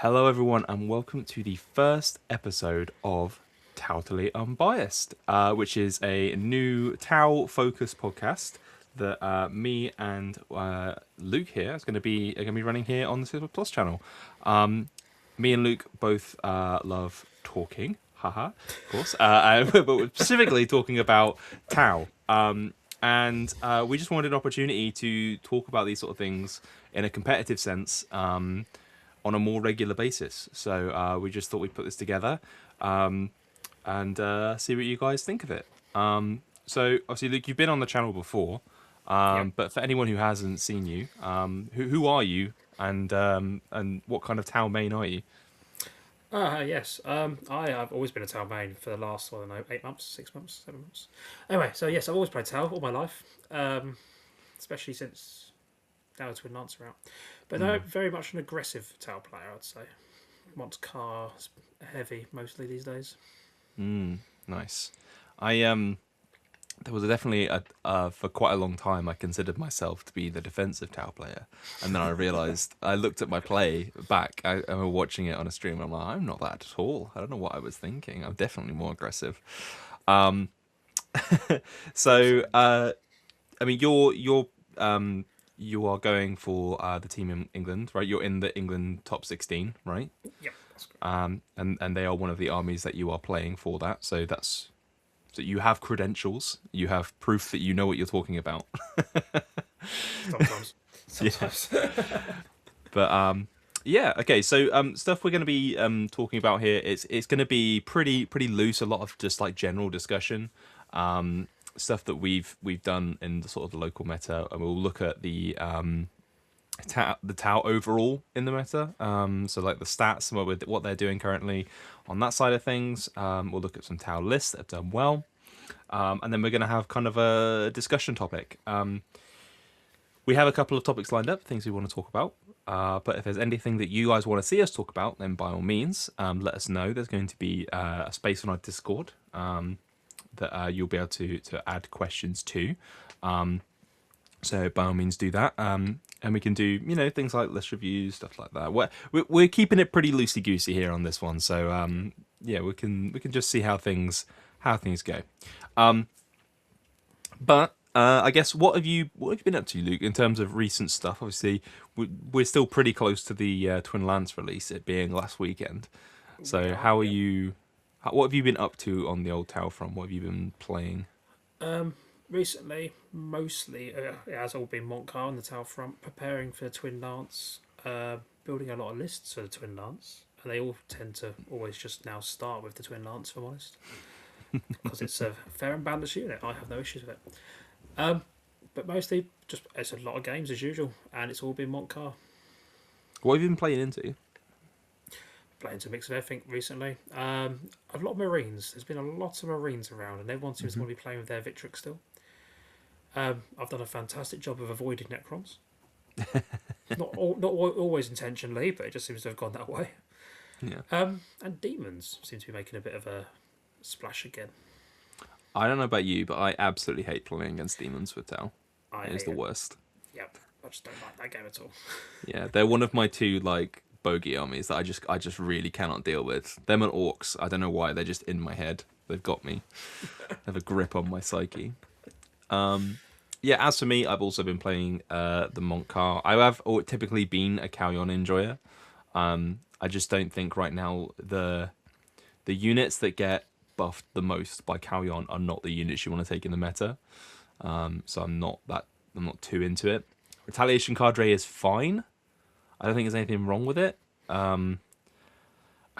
Hello, everyone, and welcome to the first episode of Totally Unbiased, which is a new Tau-focused podcast that me and Luke here is going to be running here on the Super Plus channel. Me and Luke both love talking, haha, of course, but we're specifically talking about Tau. And we just wanted an opportunity to talk about these sort of things in a competitive sense. On a more regular basis. So we just thought we'd put this together and see what you guys think of it. So obviously, Luke, you've been on the channel before, Yep. but for anyone who hasn't seen you, who are you and what kind of Tau main are you? Yes. I have always been a Tau main for the last, I don't know, 8 months, 6 months, 7 months. Anyway, so yes, I've always played Tau all my life, especially since now Twin Lance are out. But no, very much an aggressive Tau player, I'd say. Wants cars, heavy mostly these days. Nice. I there was definitely for quite a long time I considered myself to be the defensive Tau player, and then I realized I looked at my play back. I remember watching it on a stream. And I'm like, I'm not that at all. I don't know what I was thinking. I'm definitely more aggressive. Um, so Same. I mean, you are going for the team in England, right? You're in the England top 16, right? Yep, that's good. And they are one of the armies that you are playing for that. So you have credentials, you have proof that you know what you're talking about. Sometimes. Yeah. Sometimes. But yeah, okay. So stuff we're going to be talking about here, it's going to be pretty loose. A lot of just like general discussion, stuff that we've done in the sort of the local meta, and we'll look at the Tau overall in the meta. So like the stats, what they're doing currently on that side of things. We'll look at some Tau lists that have done well, and then we're going to have kind of a discussion topic. We have a couple of topics lined up, things we want to talk about. But if there's anything that you guys want to see us talk about, then by all means, let us know. There's going to be a space on our Discord that you'll be able to add questions to. So by all means, do that. And we can do things like list reviews, stuff like that. We're keeping it pretty loosey goosey here on this one. So yeah, we can just see how things go. But I guess what have you been up to, Luke, in terms of recent stuff? Obviously, we're still pretty close to the Twin Lance release, it being last weekend. We So are, how are yep. you? What have you been up to on the old Tau front? What have you been playing? Recently, mostly, it has all been Montcar on the Tau front, preparing for the Twin Lance, building a lot of lists for the Twin Lance. And they all tend to always just now start with the Twin Lance, if I'm honest. Because it's a fair and balanced unit. I have no issues with it. But mostly, just it's a lot of games as usual, and it's all been Montcar. What have you been playing into? Playing to a mix of everything recently. A lot of Marines. There's been a lot of Marines around, and everyone seems to want to be playing with their Victrix still. I've done a fantastic job of avoiding Necrons. Not always intentionally, but it just seems to have gone that way. Yeah. And demons seem to be making a bit of a splash again. I don't know about you, but I absolutely hate playing against demons with Tau. I It is hate the it. worst. Yep, I just don't like that game at all. Yeah, they're one of my two like bogey armies that I just really cannot deal with. Them and orcs. I don't know why. They're just in my head. They've got me. They have a grip on my psyche. Yeah, as for me, I've also been playing the Montcar. I have typically been a Callion enjoyer. I just don't think right now the units that get buffed the most by Callion are not the units you want to take in the meta. So I'm not too into it. Retaliation Cadre is fine. I don't think there's anything wrong with it. I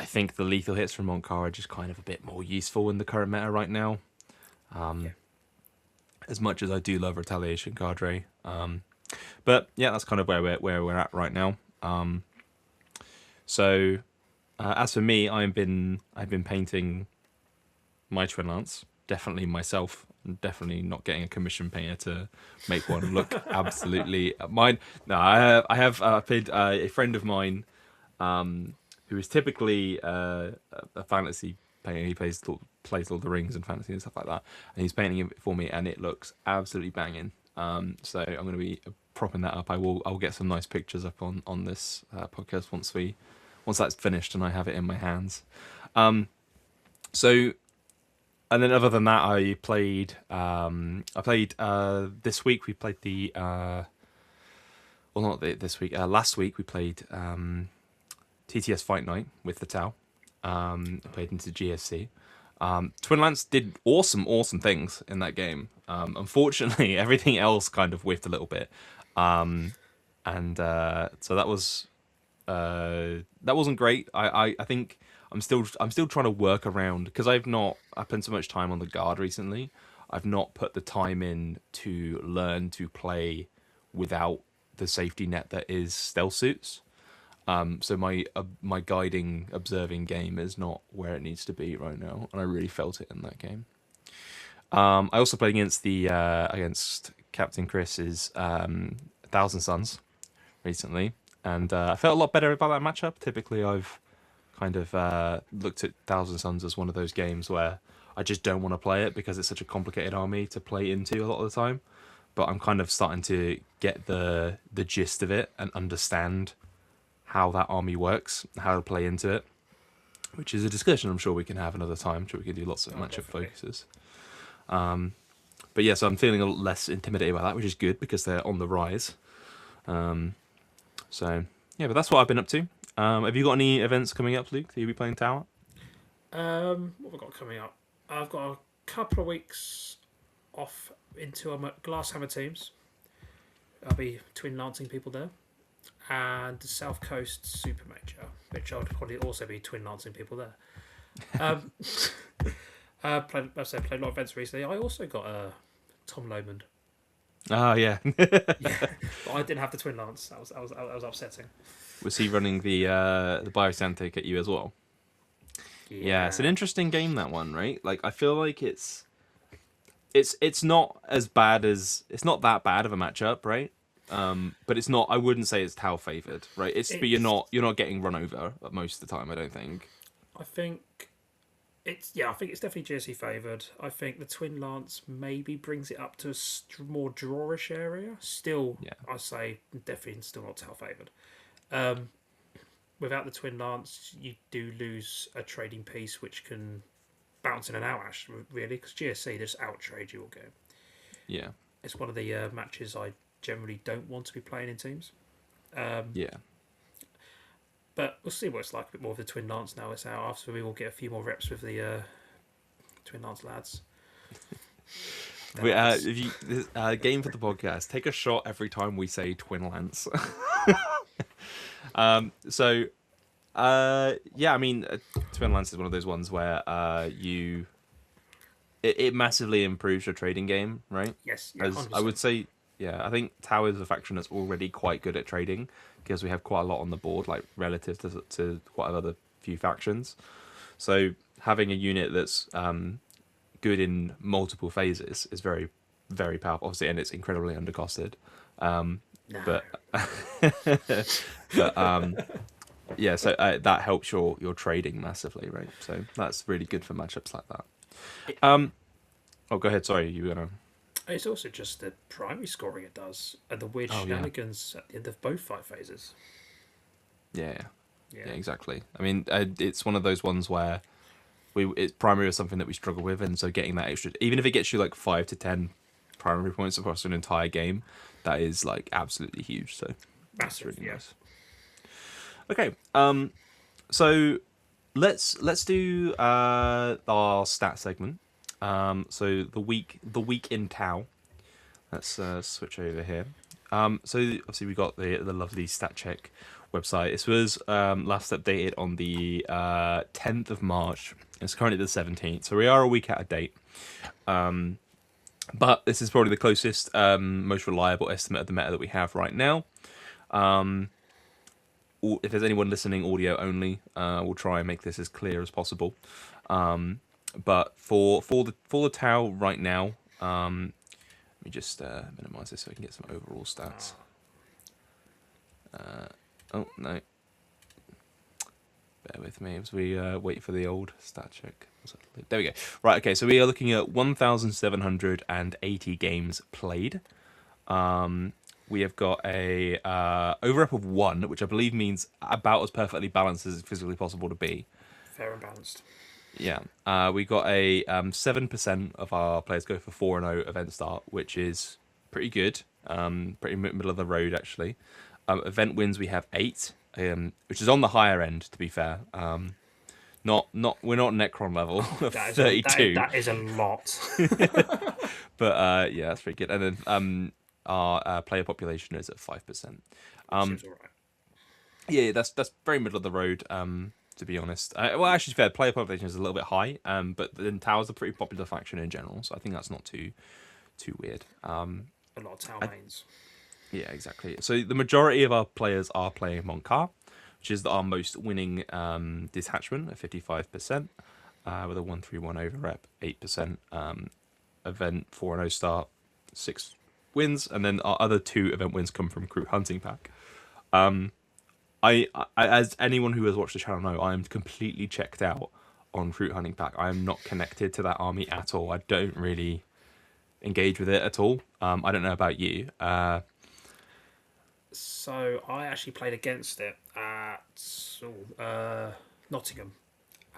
think the lethal hits from Montcar are just kind of a bit more useful in the current meta right now. Yeah. As much as I do love Retaliation Cadre. But yeah, that's kind of where we're at right now. So as for me, I've been painting my Twin Lance. Definitely myself. Definitely not getting a commission painter to make one look absolutely mine. No, I have paid a friend of mine who is typically a fantasy painter. He plays Lord of the Rings and fantasy and stuff like that, and he's painting it for me, and it looks absolutely banging. So I'm going to be propping that up. I'll get some nice pictures up on this podcast once that's finished and I have it in my hands. So, and then other than that, this week we played this week. Last week we played TTS Fight Night with the Tau. Played into GSC. Twin Lance did awesome things in that game. Unfortunately, everything else kind of whiffed a little bit, and so that wasn't great. I think I'm still trying to work around because I've spent so much time on the guard recently. I've not put the time in to learn to play without the safety net that is stealth suits. So my guiding, observing game is not where it needs to be right now, and I really felt it in that game. I also played against Captain Chris's Thousand Suns recently, and I felt a lot better about that matchup. Typically, I've kind of looked at Thousand Suns as one of those games where I just don't want to play it because it's such a complicated army to play into a lot of the time. But I'm kind of starting to get the gist of it and understand how that army works, how to play into it, which is a discussion I'm sure we can have another time. I'm sure we can do lots of matchup focuses. But yeah, so I'm feeling a lot less intimidated by that, which is good because they're on the rise. So yeah, but that's what I've been up to. Have you got any events coming up, Luke, that you'll be playing Tower? What have I got coming up? I've got a couple of weeks off into Glasshammer teams. I'll be twin lancing people there. And the South Coast Super Major, which I would probably also be twin lancing people there. Played a lot of events recently. I also got Tom Lomond. Oh yeah. Yeah, but I didn't have the twin lance. That was upsetting. Was he running the Biosantic at you as well? Yeah, it's an interesting game, that one, right? Like I feel like it's not as bad as it's not that bad of a matchup, right? But it's not. I wouldn't say it's Tau favored, right? But you're not getting run over most of the time. I don't think. I think I think it's definitely GSE favoured. I think the Twin Lance maybe brings it up to a more drawish area. Still, Yeah. I say definitely still not Tau favoured. Without the Twin Lance, you do lose a trading piece which can bounce in and out, actually, really, because GSC just out-trade you all game. Yeah. It's one of the matches I generally don't want to be playing in teams. Yeah. But we'll see what it's like a bit more of the Twin Lance now it's out. After we will get a few more reps with the Twin Lance lads. If you game for the podcast, take a shot every time we say Twin Lance. Yeah, I mean, Twin Lance is one of those ones where it massively improves your trading game, right? Yes, yeah, as I would say. Yeah, I think Tau is a faction that's already quite good at trading because we have quite a lot on the board, like relative to quite other few factions. So having a unit that's good in multiple phases is very, very powerful. Obviously, and it's incredibly undercosted. No. But yeah, so that helps your trading massively, right? So that's really good for matchups like that. Oh, go ahead. Sorry, you were gonna. It's also just the primary scoring it does, and the weird shenanigans at the end of both fight phases. Yeah, exactly. I mean, it's one of those ones where it's primary is something that we struggle with, and so getting that extra, even if it gets you like 5 to 10 primary points across an entire game, that is like absolutely huge. So that's really nice. Okay, so let's do our stat segment. So the week in Tau. Let's switch over here. So obviously we got the lovely stat check website. This was last updated on the 10th of March. It's currently the 17th, so we are a week out of date. But this is probably the closest, most reliable estimate of the meta that we have right now. If there's anyone listening audio only, we'll try and make this as clear as possible. But for the Tau right now, let me just minimize this so I can get some overall stats. Oh no, bear with me as we wait for the old stat check. There we go. Right, okay, so we are looking at 1,780 games played. we have got a overrep of 1, which I believe means about as perfectly balanced as it's physically possible to be. Fair and balanced. Yeah. We got a 7% of our players go for 4-0 event start, which is pretty good. Pretty middle of the road actually. Event wins we have 8, which is on the higher end to be fair. Not we're not Necron level of That is 32, that is a lot. but yeah, that's pretty good. And then our player population is at 5%. Seems alright. Yeah, that's very middle of the road. To be honest, well, actually, fair. Player population is a little bit high. But then towers are a pretty popular faction in general, so I think that's not too weird. A lot of tower I, mains. yeah, exactly. So the majority of our players are playing Monkar, which is our most winning detachment at 55%, with a 1-3-1 over rep, 8% event 4-0 start, 6 wins, and then our other 2 event wins come from Crew Hunting Pack. I, as anyone who has watched the channel know, I am completely checked out on Fruit Hunting Pack. I am not connected to that army at all. I don't really engage with it at all. I don't know about you. So I actually played against it at Nottingham,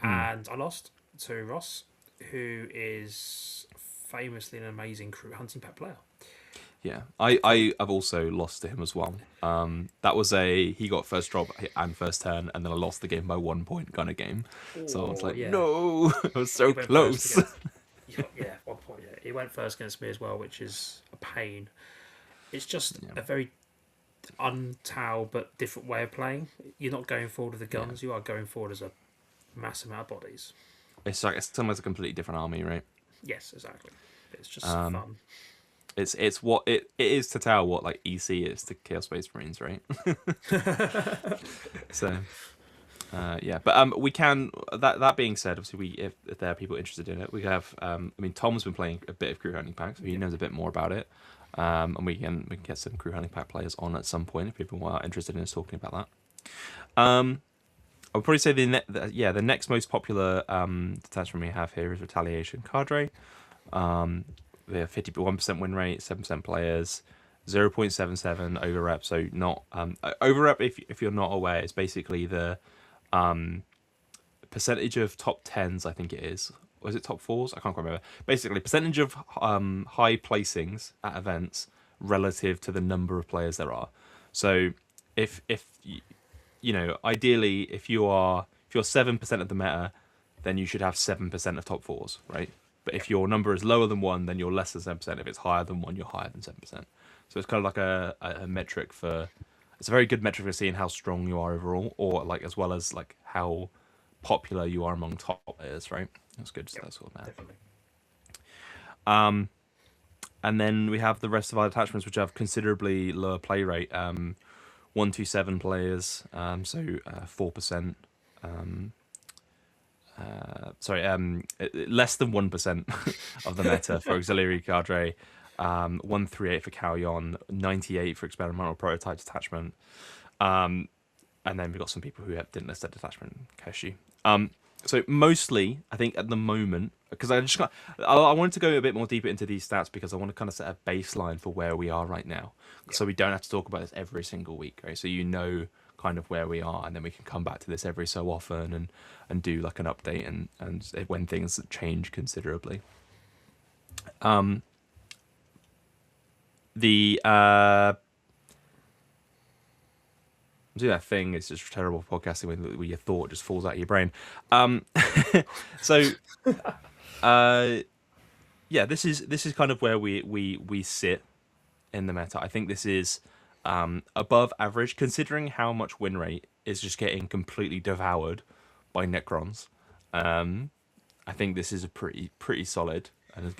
and I lost to Ross, who is famously an amazing Crew Hunting Pack player. Yeah, I have also lost to him as well. That was he got first drop and first turn, and then I lost the game by 1 point kind of game. So I was like, Yeah. no, I was so He went first close. yeah, 1 point. Yeah, he went first against me as well, which is a pain. It's just Yeah. a very untowel but different way of playing. You're not going forward with the Yeah. guns. You are going forward as a mass amount of bodies. It's like it's almost a completely different army, right? Yes, exactly. It's just fun. It's what it is to tell what like EC is to Chaos Space Marines, right? So yeah, but we can. That being said, obviously, if there are people interested in it, we have. I mean, Tom's been playing a bit of Crew Hunting Pack, so he knows a bit more about it. And we can get some Crew Hunting Pack players on at some point if people are interested in us talking about that. I would probably say the next most popular detachment we have here is Retaliation Cadre. We have 51% win rate, 7% players, 0.77 over rep. So not over rep. If you're not aware, it's basically the percentage of top tens. I think it is. Was it top fours? I can't quite remember. Basically, percentage of high placings at events relative to the number of players there are. So if you know, ideally, if you're 7% of the meta, then you should have 7% of top fours, right? But if your number is lower than 1, then you're less than 7%. If it's higher than 1, you're higher than 7%. So it's kind of like a metric for. It's a very good metric for seeing how strong you are overall, or like as well as like how popular you are among top players, right? That's good. Yep, That sort of matter. definitely. And then we have the rest of our attachments, which have considerably lower play rate. 1-7 players, so 4%. Less than 1% of the meta for auxiliary cadre. 138 for Calyon, 98 for experimental prototype detachment. And then we've got some people who didn't list their detachment, Keshi. So mostly, I think at the moment, because I wanted to go a bit more deeper into these stats because I want to kind of set a baseline for where we are right now, so we don't have to talk about this every single week, right? So you know kind of where we are, and then we can come back to this every so often and do like an update and when things change considerably. The do that thing. It's just terrible podcasting where your thought just falls out of your brain. So, yeah, this is kind of where we sit in the meta. I think this is above average considering how much win rate is just getting completely devoured by Necrons. I think this is a pretty solid,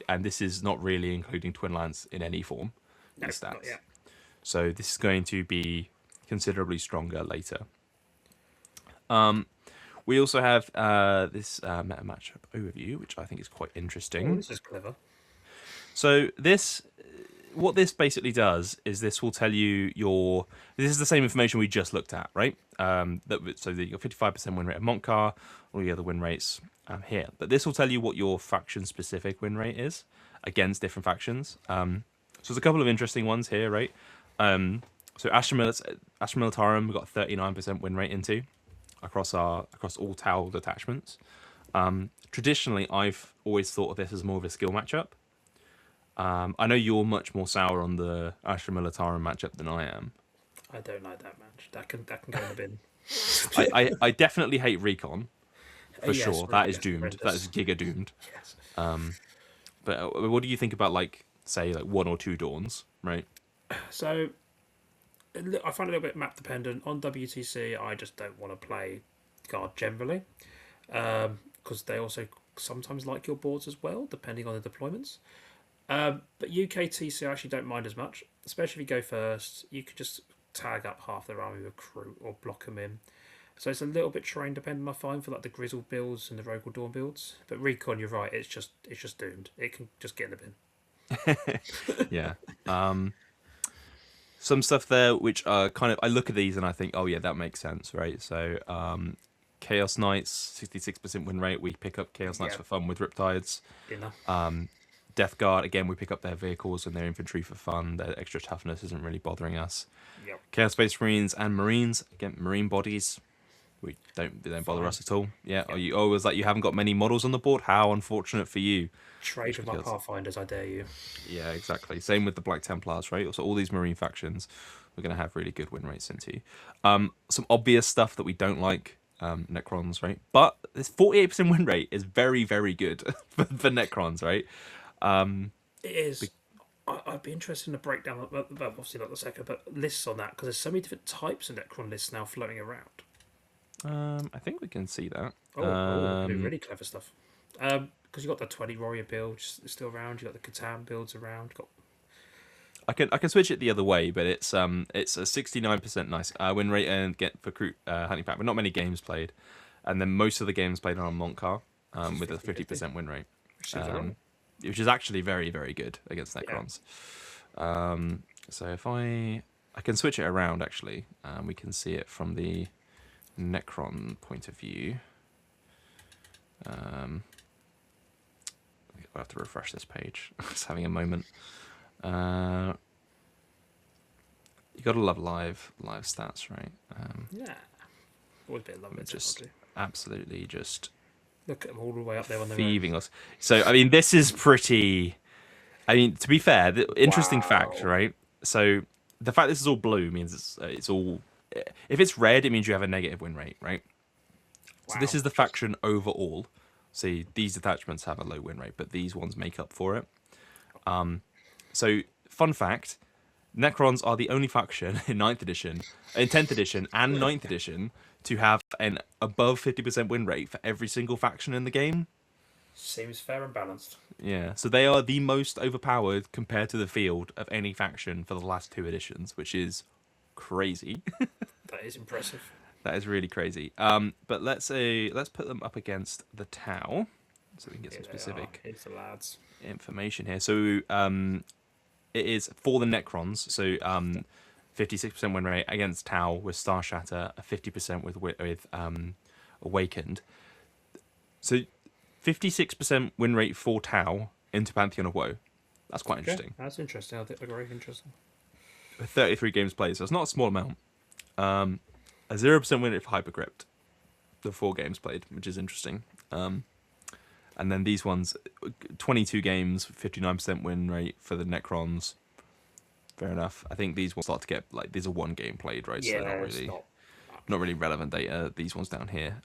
and this is not really including Twin Lance in any form. These No, not stats. yet. So this is going to be considerably stronger later. We also have this meta matchup overview, which I think is quite interesting. Oh, this is clever. So what this basically does is this will tell you this is the same information we just looked at, right? So that your 55% win rate of Montcar, all the other win rates here. But this will tell you what your faction specific win rate is against different factions. So there's a couple of interesting ones here, right? So Astra Militarum we got 39% win rate into across all Tau detachments. Traditionally, I've always thought of this as more of a skill matchup. I know you're much more sour on the Astra Militarum matchup than I am. I don't like that match. That can go in the bin. I definitely hate Recon for Yes, sure. That is yes, doomed. That is horrendous. giga doomed. Yes. But what do you think about like say like 1 or 2 Dawns, right? So I find it a little bit map dependent. On WTC, I just don't want to play guard generally because they also sometimes like your boards as well, depending on the deployments. But UKTC I actually don't mind as much, especially if you go first. You could just tag up half their army with crew or block them in. So it's a little bit terrain dependent, I find, for like the Grizzle builds and the Rogal Dawn builds. But Recon, you're right, it's just doomed. It can just get in the bin. Yeah. Some stuff there which are kind of I look at these and I think, oh yeah, that makes sense, right? So Chaos Knights, 66% win rate. We pick up Chaos Knights Yeah, for fun with Riptides. dinner. Death Guard, again, we pick up their vehicles and their infantry for fun. Their extra toughness isn't really bothering us. Yep, Chaos Space Marines and Marines, again, Marine bodies. They don't bother fine. us at all. Yeah. Are Yep. you always like you haven't got many models on the board? How unfortunate for you. Trade Just with my because. Pathfinders, I dare you. Yeah, exactly. Same with the Black Templars, right? So all these Marine factions, we're going to have really good win rates into. Some obvious stuff that we don't like, Necrons, right? But this 48% win rate is very, very good for Necrons, right? It is. I'd be interested in a breakdown, well, obviously not the second, but lists on that because there's so many different types of Necron lists now floating around. I think we can see that. We can do really clever stuff. Because you got the 20 Warrior build still around. You got the Catan builds around. Got I can switch it the other way, but it's a 69% nice win rate and get for crew hunting pack, but not many games played, and then most of the games played on Montcar with a 50-50, 50% win rate, which seems alright. which is actually very very good against Yeah. Necrons. So if I can switch it around actually, we can see it from the Necron point of view. I'll have to refresh this page. Just having a moment. You gotta love live stats, right? Yeah. Always a bit of love it. Just absolutely just Look at them all the way up there on the thieving us. So I mean, this is pretty. I mean, to be fair, the interesting fact, Wow. right? So the fact this is all blue means it's all. If it's red, it means you have a negative win rate, right? So this Wow. is the faction overall. See, these detachments have a low win rate, but these ones make up for it. So, fun fact: Necrons are the only faction in 9th edition, in 10th edition, and 9th edition to have an above 50% win rate for every single faction in the game. Seems fair and balanced. Yeah, so they are the most overpowered compared to the field of any faction for the last 2 editions, which is crazy. That is impressive. That is really crazy. But let's put them up against the Tau, so we can get Here some they are. specific Here's the lads. information here. So it is for the Necrons. So 56% win rate against Tau with Star Shatter, a 50% with Awakened. So 56% win rate for Tau into Pantheon of Woe. That's quite interesting. That's interesting. I think they're very interesting. 33 games played, so it's not a small amount. A 0% win rate for Hypercrypt. The 4 games played, which is interesting. And then these ones, 22 games, 59% win rate for the Necrons. Fair enough. I think these ones start to get like these are 1 game played, right? So Yeah, they're it's not. not really relevant data. These ones down here.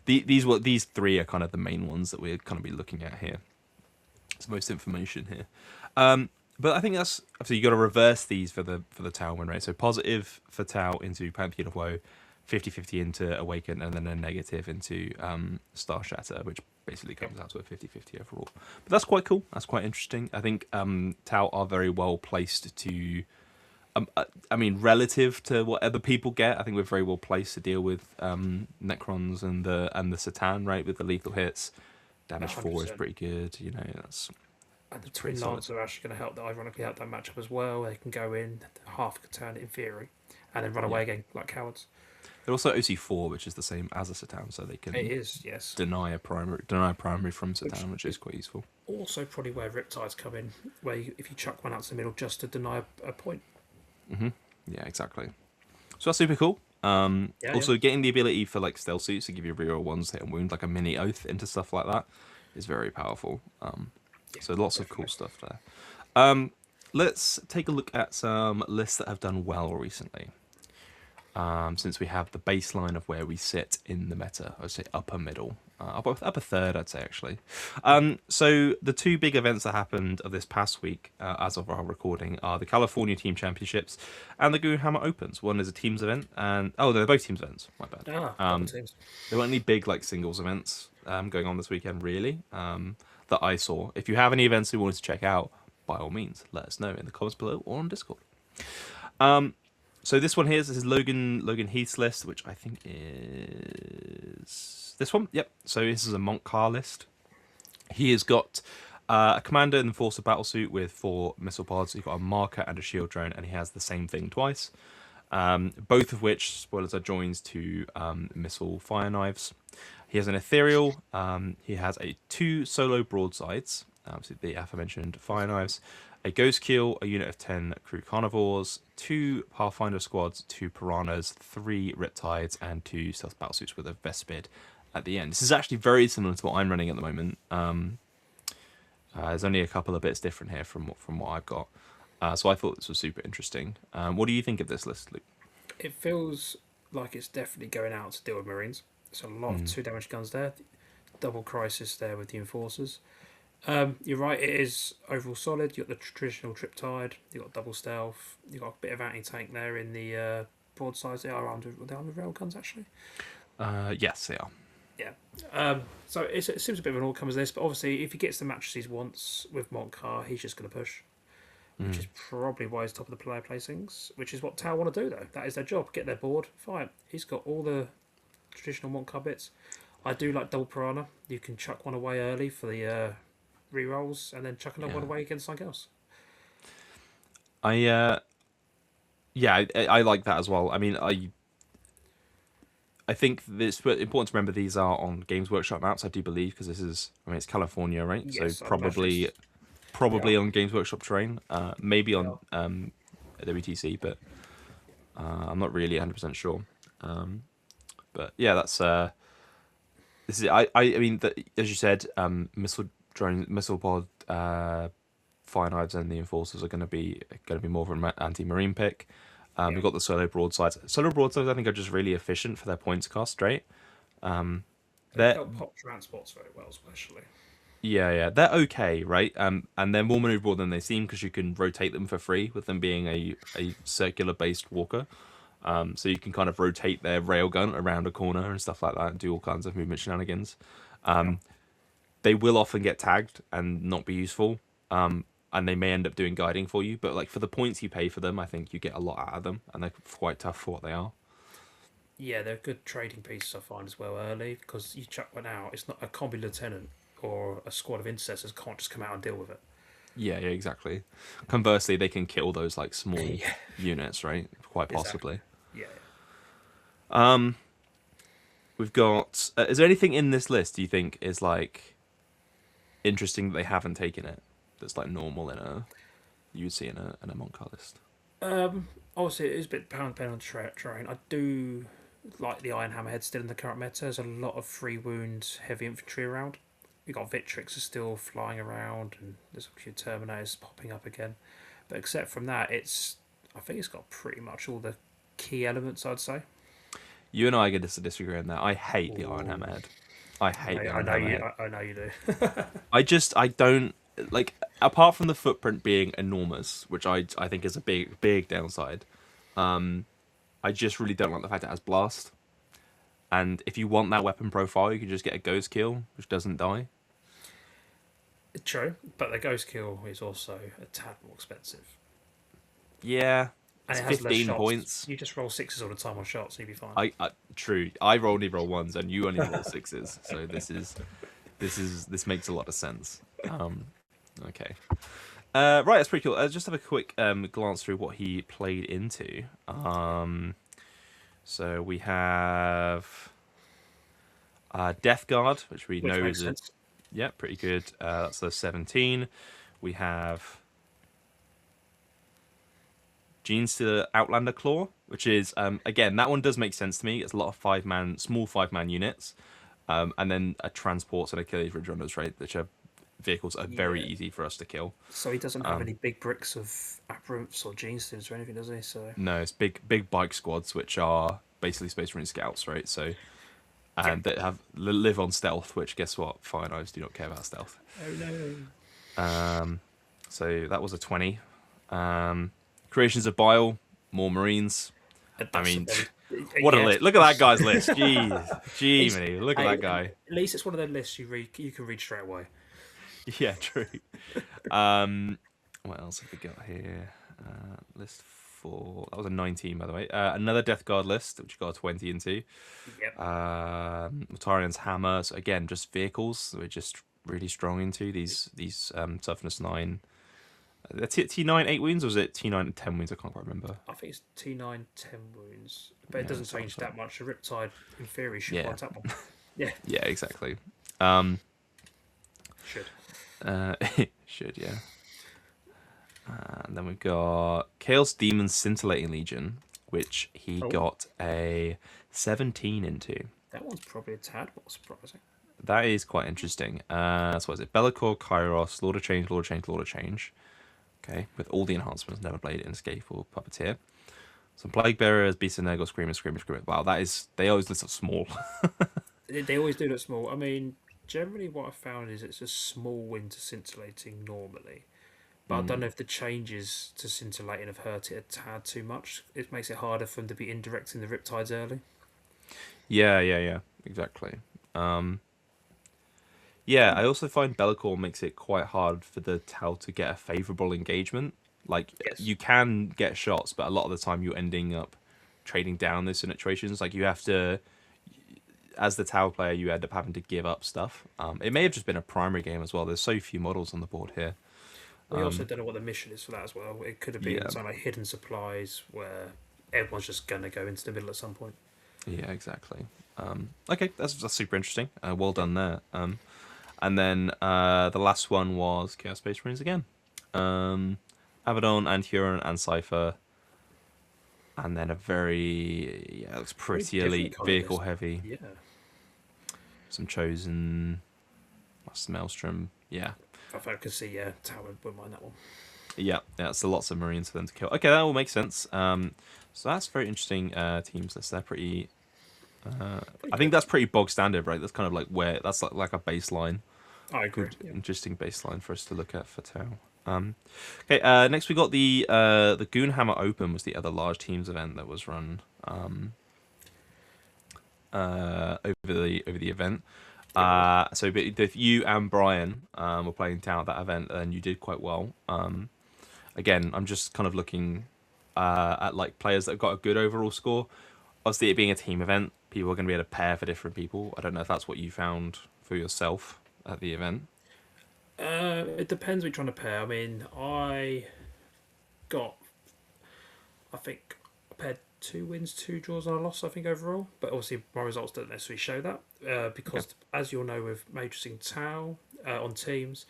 These 3 are kind of the main ones that we're kind of be looking at here. It's most information here. But I think that's so you got to reverse these for the Tau win rate. So positive for Tau into Pantheon of Woe, 50-50 into Awaken, and then a negative into Star Shatter, which basically comes out to a 50-50 overall. But that's quite cool. That's quite interesting. I think Tau are very well placed to. I mean, relative to what other people get, I think we're very well placed to deal with Necrons and the Satan, right? With the lethal hits, damage 4 is 100%. pretty good. You know, that's And the pretty Twin solid. Lance are actually going to help. That ironically help that matchup as well. They can go in half a turn in theory, and then run away again like cowards. They're also OC4, which is the same as a Satan, so they can It is, yes. deny primary from Satan, which is quite useful. Also, probably where Riptides come in, where if you chuck one out to the middle just to deny a point. Yeah, exactly. So that's super cool. Yeah, yeah. Also, getting the ability for like stealth suits to give you reroll ones hit and wound, like a mini oath into stuff like that, is very powerful. Yeah, So lots of cool definitely. stuff there. Um, let's take a look at some lists that have done well recently. Since we have the baseline of where we sit in the meta, I'd say upper middle, upper third, I'd say actually. So the two big events that happened of this past week, as of our recording, are the California Team Championships and the Goonhammer Opens. One is a teams event, and they're both teams events. My bad. Double teams. There weren't any big like singles events going on this weekend, really, that I saw. If you have any events you wanted to check out, by all means, let us know in the comments below or on Discord. So this one here, this is Logan Heath's list, which I think is this one. Yep. So this is a Monk Car list. He has got a commander and enforcer battlesuit with 4 missile pods. He's got a marker and a shield drone, and he has the same thing twice. Both of which, spoilers, are joins to missile fire knives. He has an ethereal. He has 2 solo broadsides, obviously the aforementioned fire knives, a ghost keel, a unit of 10 crew carnivores, 2 pathfinder squads, 2 piranhas, 3 riptides, and 2 stealth battlesuits with a vespid at the end. This is actually very similar to what I'm running at the moment. There's only a couple of bits different here from what I've got. So I thought this was super interesting. What do you think of this list, Luke? It feels like it's definitely going out to deal with Marines. There's a lot of 2 damage guns there. Double crisis there with the enforcers. You're right, it is overall solid. You've got the traditional triptide, you've got double stealth, you've got a bit of anti-tank there in the broadsides. They are under rail guns, actually. Yes, they are. Yeah. So it seems a bit of an all-comers list, but obviously if he gets the matches he wants with Montcar, he's just going to push, which is probably why he's top of the player placings, which is what Tau want to do, though. That is their job. Get their board, fine. He's got all the traditional Montcar bits. I do like double piranha. You can chuck one away early for the re-rolls and then chuck another one away against something else. I like that as well. I mean, I think it's important to remember these are on Games Workshop maps. I do believe because it's California, right? Yes, So I imagine it's- probably Yeah. on Games Workshop terrain. Maybe on Yeah. WTC, but I'm not really 100% sure. But yeah, that's this is I mean as you said, missile drone, missile pod, fire knives, and the enforcers are going to be more of an anti-marine pick. We've got the solo broadsides. Solo broadsides, I think, are just really efficient for their points cost, right? They They're help pop transports very well, especially. yeah, they're okay, right? And they're more maneuverable than they seem because you can rotate them for free with them being a circular based walker. So you can kind of rotate their railgun around a corner and stuff like that and do all kinds of movement shenanigans. Yeah. They will often get tagged and not be useful. And they may end up doing guiding for you, but like for the points you pay for them, I think you get a lot out of them, and they're quite tough for what they are. Yeah, they're good trading pieces, I find, as well, early, because you chuck one out, it's not a combi lieutenant or a squad of intercessors can't just come out and deal with it. Yeah, exactly. Conversely, they can kill those like small Yeah, units, right? Quite exactly. possibly. Yeah. We've got. Is there anything in this list do you think is like interesting that they haven't taken it? That's like normal in a you would see in a Monk list. Obviously, it is a bit pound on terrain. I do like the Iron Hammerhead still in the current meta. There's a lot of free wound heavy infantry around. We've got Victrix is still flying around, and there's a few Terminators popping up again. But except from that, I think it's got pretty much all the key elements, I'd say. You and I are going to disagree on that. I hate the Iron Ooh. Hammerhead. I hate the I Iron know you. Hammerhead. I know you do. I don't like apart from the footprint being enormous, which I think is a big downside. I just really don't like the fact it has blast. And if you want that weapon profile, you can just get a ghost kill, which doesn't die. True, but the Ghost Kill is also a tad more expensive. Yeah, And it's it has less 15 shots. points. You just roll sixes all the time on shots, and you'll be fine. True. I only roll ones, and you only roll sixes. So this makes a lot of sense. Okay. Right, that's pretty cool. Just have a quick glance through what he played into. So we have Death Guard, which we Which know makes is sense. pretty good. That's the 17. We have Genestealer Outlander Claw, which is again that one does make sense to me. It's a lot of small 5-man units, and then a transports and Achilles Ridge Runners, right? Which are vehicles are very Yeah. easy for us to kill. So he doesn't have any big bricks of Abrams or Gene Stems or anything, does he? So No, it's big bike squads, which are basically Space Marine scouts, right? So yeah. and that live on stealth, which guess what? Fire knives do not care about stealth. Oh no. So that was a 20. Creations of Bile, more Marines. I That's a mean, very what a yeah. list! Look at that guy's list. Jeez, gee, It's, many. Look at hey, that guy. at least it's one of the lists you can read straight away. Yeah, true. What else have we got here? List 4. That was a 19, by the way. Another Death Guard list, which you got a 20 into. Yep. Mortarian's Hammer. So again, just vehicles that we're just really strong into. These toughness 9. T9 8 wounds, or was it T9 10 wounds? I can't quite remember. I think it's T9 10 wounds, but it Yeah, doesn't so change that much. The Riptide, in theory, should Yeah. fight that one. Yeah, Yeah, exactly. should. Should, yeah. And then we've got Chaos Demon Scintillating Legion, which he Oh. got a 17 into. That one's probably a tad more surprising. That is quite interesting. So what is it? Bellicor, Kairos, Lord of Change, Lord of Change, Lord of Change. Okay, with all the enhancements, Never Blade, Escape, or Puppeteer. Some Plague Bearers, Beast of Nergal, Screamer, Screamer, Screamer. Wow, they always list up small. They always do look small. I mean, generally what I've found is it's a small win to scintillating normally. But I don't know if the changes to scintillating have hurt it a tad too much. It makes it harder for them to be indirecting the Riptides early. Yeah, exactly. Yeah, I also find Bellicor makes it quite hard for the Tau to get a favourable engagement. Like, Yes. you can get shots, but a lot of the time you're ending up trading down those situations. Like, you have to, as the Tau player, you end up having to give up stuff. It may have just been a primary game as well. There's so few models on the board here. We also don't know what the mission is for that as well. It could have been Yeah. something like hidden supplies where everyone's just going to go into the middle at some point. Yeah, exactly. Okay, that's super interesting. Well done there. And then the last one was Chaos Space Marines again. Abaddon and Huron and Cypher. And then a very, it looks pretty different elite, kind of vehicle list. heavy. Yeah. Some Chosen, Master Maelstrom. Yeah. If I could see, yeah, Tower wouldn't mind that one. Yeah, so lots of Marines for them to kill. Okay, that all makes sense. So that's very interesting teams list. They're pretty. I think that's pretty bog standard, right? That's kind of like where that's like a baseline. I agree. Good, Yeah. interesting baseline for us to look at for Tau. Okay, next we got the Goonhammer Open was the other large teams event that was run over the event. So if you and Brian were playing Tau at that event, and you did quite well. Again, I'm just kind of looking at like players that have got a good overall score. Obviously, it being a team event, people are going to be able to pair for different people. I don't know if that's what you found for yourself at the event. It depends which one to pair. I mean, I think I paired 2 wins, 2 draws, and a loss. I think overall, but obviously my results don't necessarily show that because, as you'll know, with matrixing Tau on teams,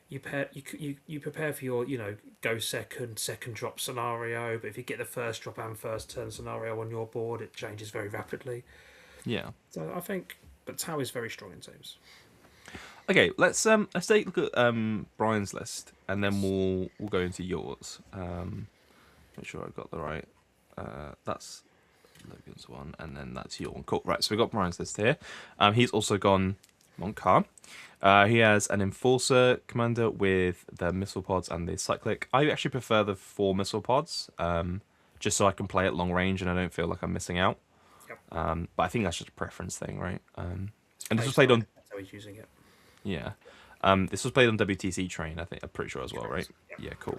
you prepare for your go second drop scenario. But if you get the first drop and first turn scenario on your board, it changes very rapidly. Yeah. So I think, but Tau is very strong in teams. Okay, let's take a look at Brian's list, and then we'll go into yours. Make sure I've got the right. That's Logan's one, and then that's your one. Cool. Right, so we've got Brian's list here. He's also gone Montcar. He has an Enforcer commander with the missile pods and the cyclic. I actually prefer the 4 missile pods, just so I can play at long range and I don't feel like I'm missing out. Yep. But I think that's just a preference thing, right? And this was played on. That's how he's using it. Yeah. This was played on WTC Train, I'm pretty sure as well, right? Yeah, cool.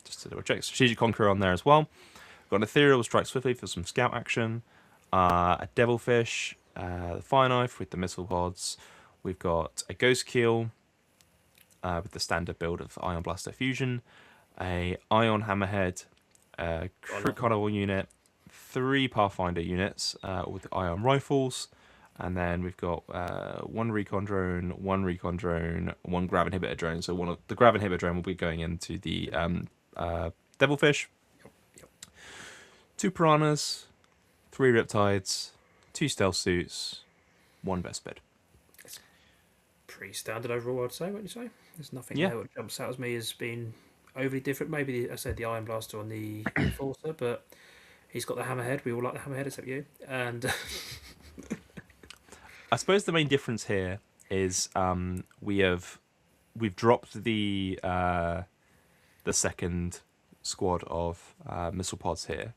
Just to double check. Strategic Conqueror on there as well. Got an Ethereal Strike Swiftly for some scout action. A Devilfish, the Fire Knife with the missile pods. We've got a Ghost Keel with the standard build of Ion Blaster Fusion. A Ion Hammerhead, a Crit Carnival unit. 3 Pathfinder units with the Ion Rifles. And then we've got 1 recon drone, 1 recon drone, 1 grav inhibitor drone. So one of the grav inhibitor drone will be going into the Devilfish. Yep. 2 piranhas, 3 riptides, 2 stealth suits, 1 best bed. It's pretty standard overall, I'd say. What you say? There's nothing Yeah. there that jumps out as me as being overly different. Maybe I said the Iron Blaster on the Enforcer, but he's got the Hammerhead. We all like the Hammerhead except you. And I suppose the main difference here is we've dropped the second squad of missile pods here,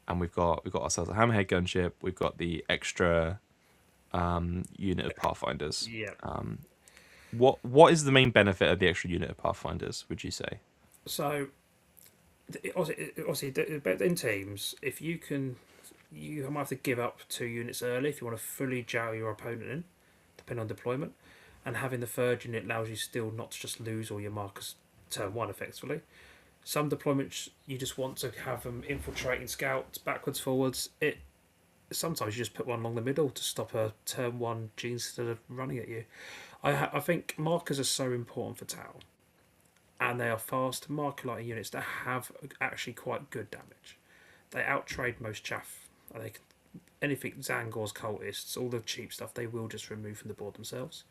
and we've got ourselves a hammerhead gunship. We've got the extra unit of pathfinders. yeah. What is the main benefit of the extra unit of pathfinders? Would you say? So obviously, in teams, if you can, you might have to give up 2 units early if you want to fully jowl your opponent in, depending on deployment. And having the third unit allows you still not to just lose all your markers turn one effectively. Some deployments you just want to have them infiltrating scouts backwards, forwards. It sometimes you just put one along the middle to stop a turn one G instead of running at you. I think markers are so important for Tau, and they are fast marker lighting units that have actually quite good damage. They outtrade most chaff. And they can, anything Zangor's cultists, all the cheap stuff, they will just remove from the board themselves.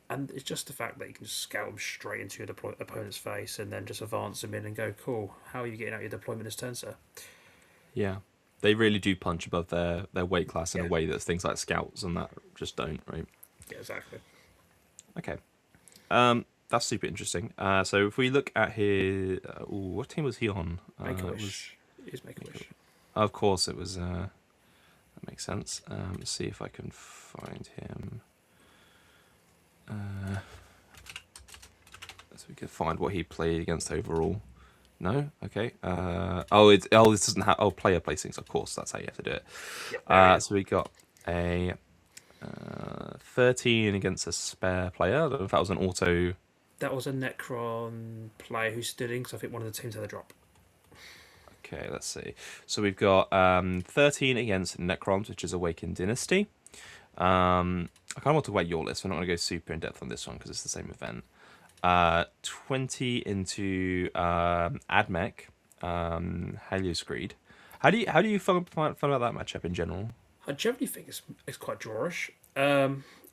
And it's just the fact that you can just scout them straight into your opponent's face and then just advance them in and go, cool, how are you getting out your deployment this turn, sir? Yeah, they really do punch above their weight class in Yeah. a way that things like scouts and that just don't, right? Yeah, exactly. Okay. That's super interesting. So if we look at his, what team was he on? Make a It wish. was- It is make a wish. of course, it was. That makes sense. Let's see if I can find him. So we can find what he played against overall. No, okay. This doesn't have. Oh, player placings. Of course, that's how you have to do it. Yeah, So we got a 13 against a spare player. I don't know if that was an auto. that was a Necron player who stood in because I think one of the teams had a drop. Okay, let's see. So we've got 13 against Necrons, which is Awakened Dynasty. I kind of want to talk about your list. We're not going to go super in depth on this one because it's the same event. 20 into Admech, Helioscreed. How do you feel about that matchup in general? I generally think it's quite drawish.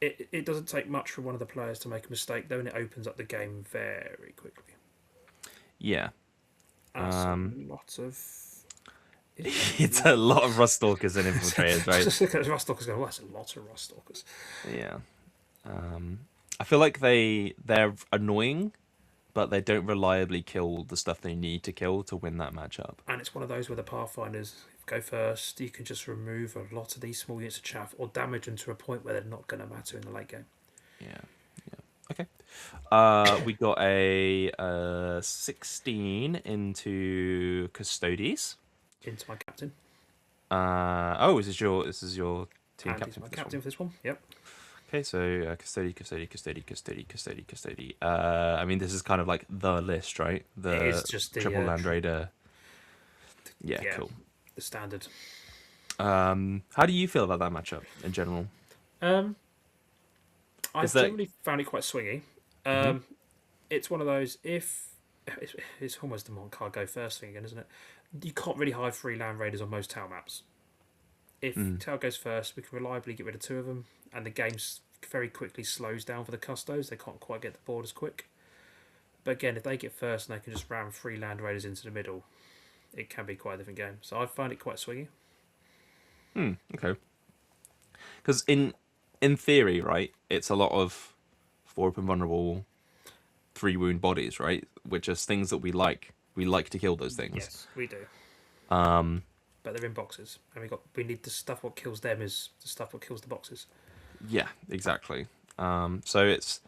It doesn't take much for one of the players to make a mistake, though, and it opens up the game very quickly. Yeah. That's a lot of. It's a lot of Ruststalkers and Infiltrators, right? Just look at Ruststalkers going, well, that's a lot of Ruststalkers. Yeah. I feel like they're annoying, but they don't reliably kill the stuff they need to kill to win that matchup. And it's one of those where the Pathfinders go first. You can just remove a lot of these small units of chaff or damage them to a point where they're not going to matter in the late game. Yeah. Okay. We got a 16 into Custodes. Into my captain. This is your team And captain he's my for this captain one. for this one. Yep. Okay, so Custody. I mean, this is kind of like the list, right? The It is just the triple Land Raider. Yeah, yeah. cool. The standard. How do you feel about that matchup in general? I've that- generally found it quite swingy. It's one of those, if it's almost the Montcar go first thing again, isn't it? You can't really hide 3 Land Raiders on most Tau maps. If Tau goes first, we can reliably get rid of 2 of them, and the game very quickly slows down for the Custos. They can't quite get the board as quick. But again, if they get first and they can just ram 3 Land Raiders into the middle, it can be quite a different game. So I find it quite swingy. Okay. Because in theory, right, it's a lot of 4 open vulnerable, 3 wound bodies, right? Which are things that we like. We like to kill those things. Yes, we do. Um, But they're in boxes, and we need the stuff. What kills them is the stuff what kills the boxes. yeah, exactly. So it's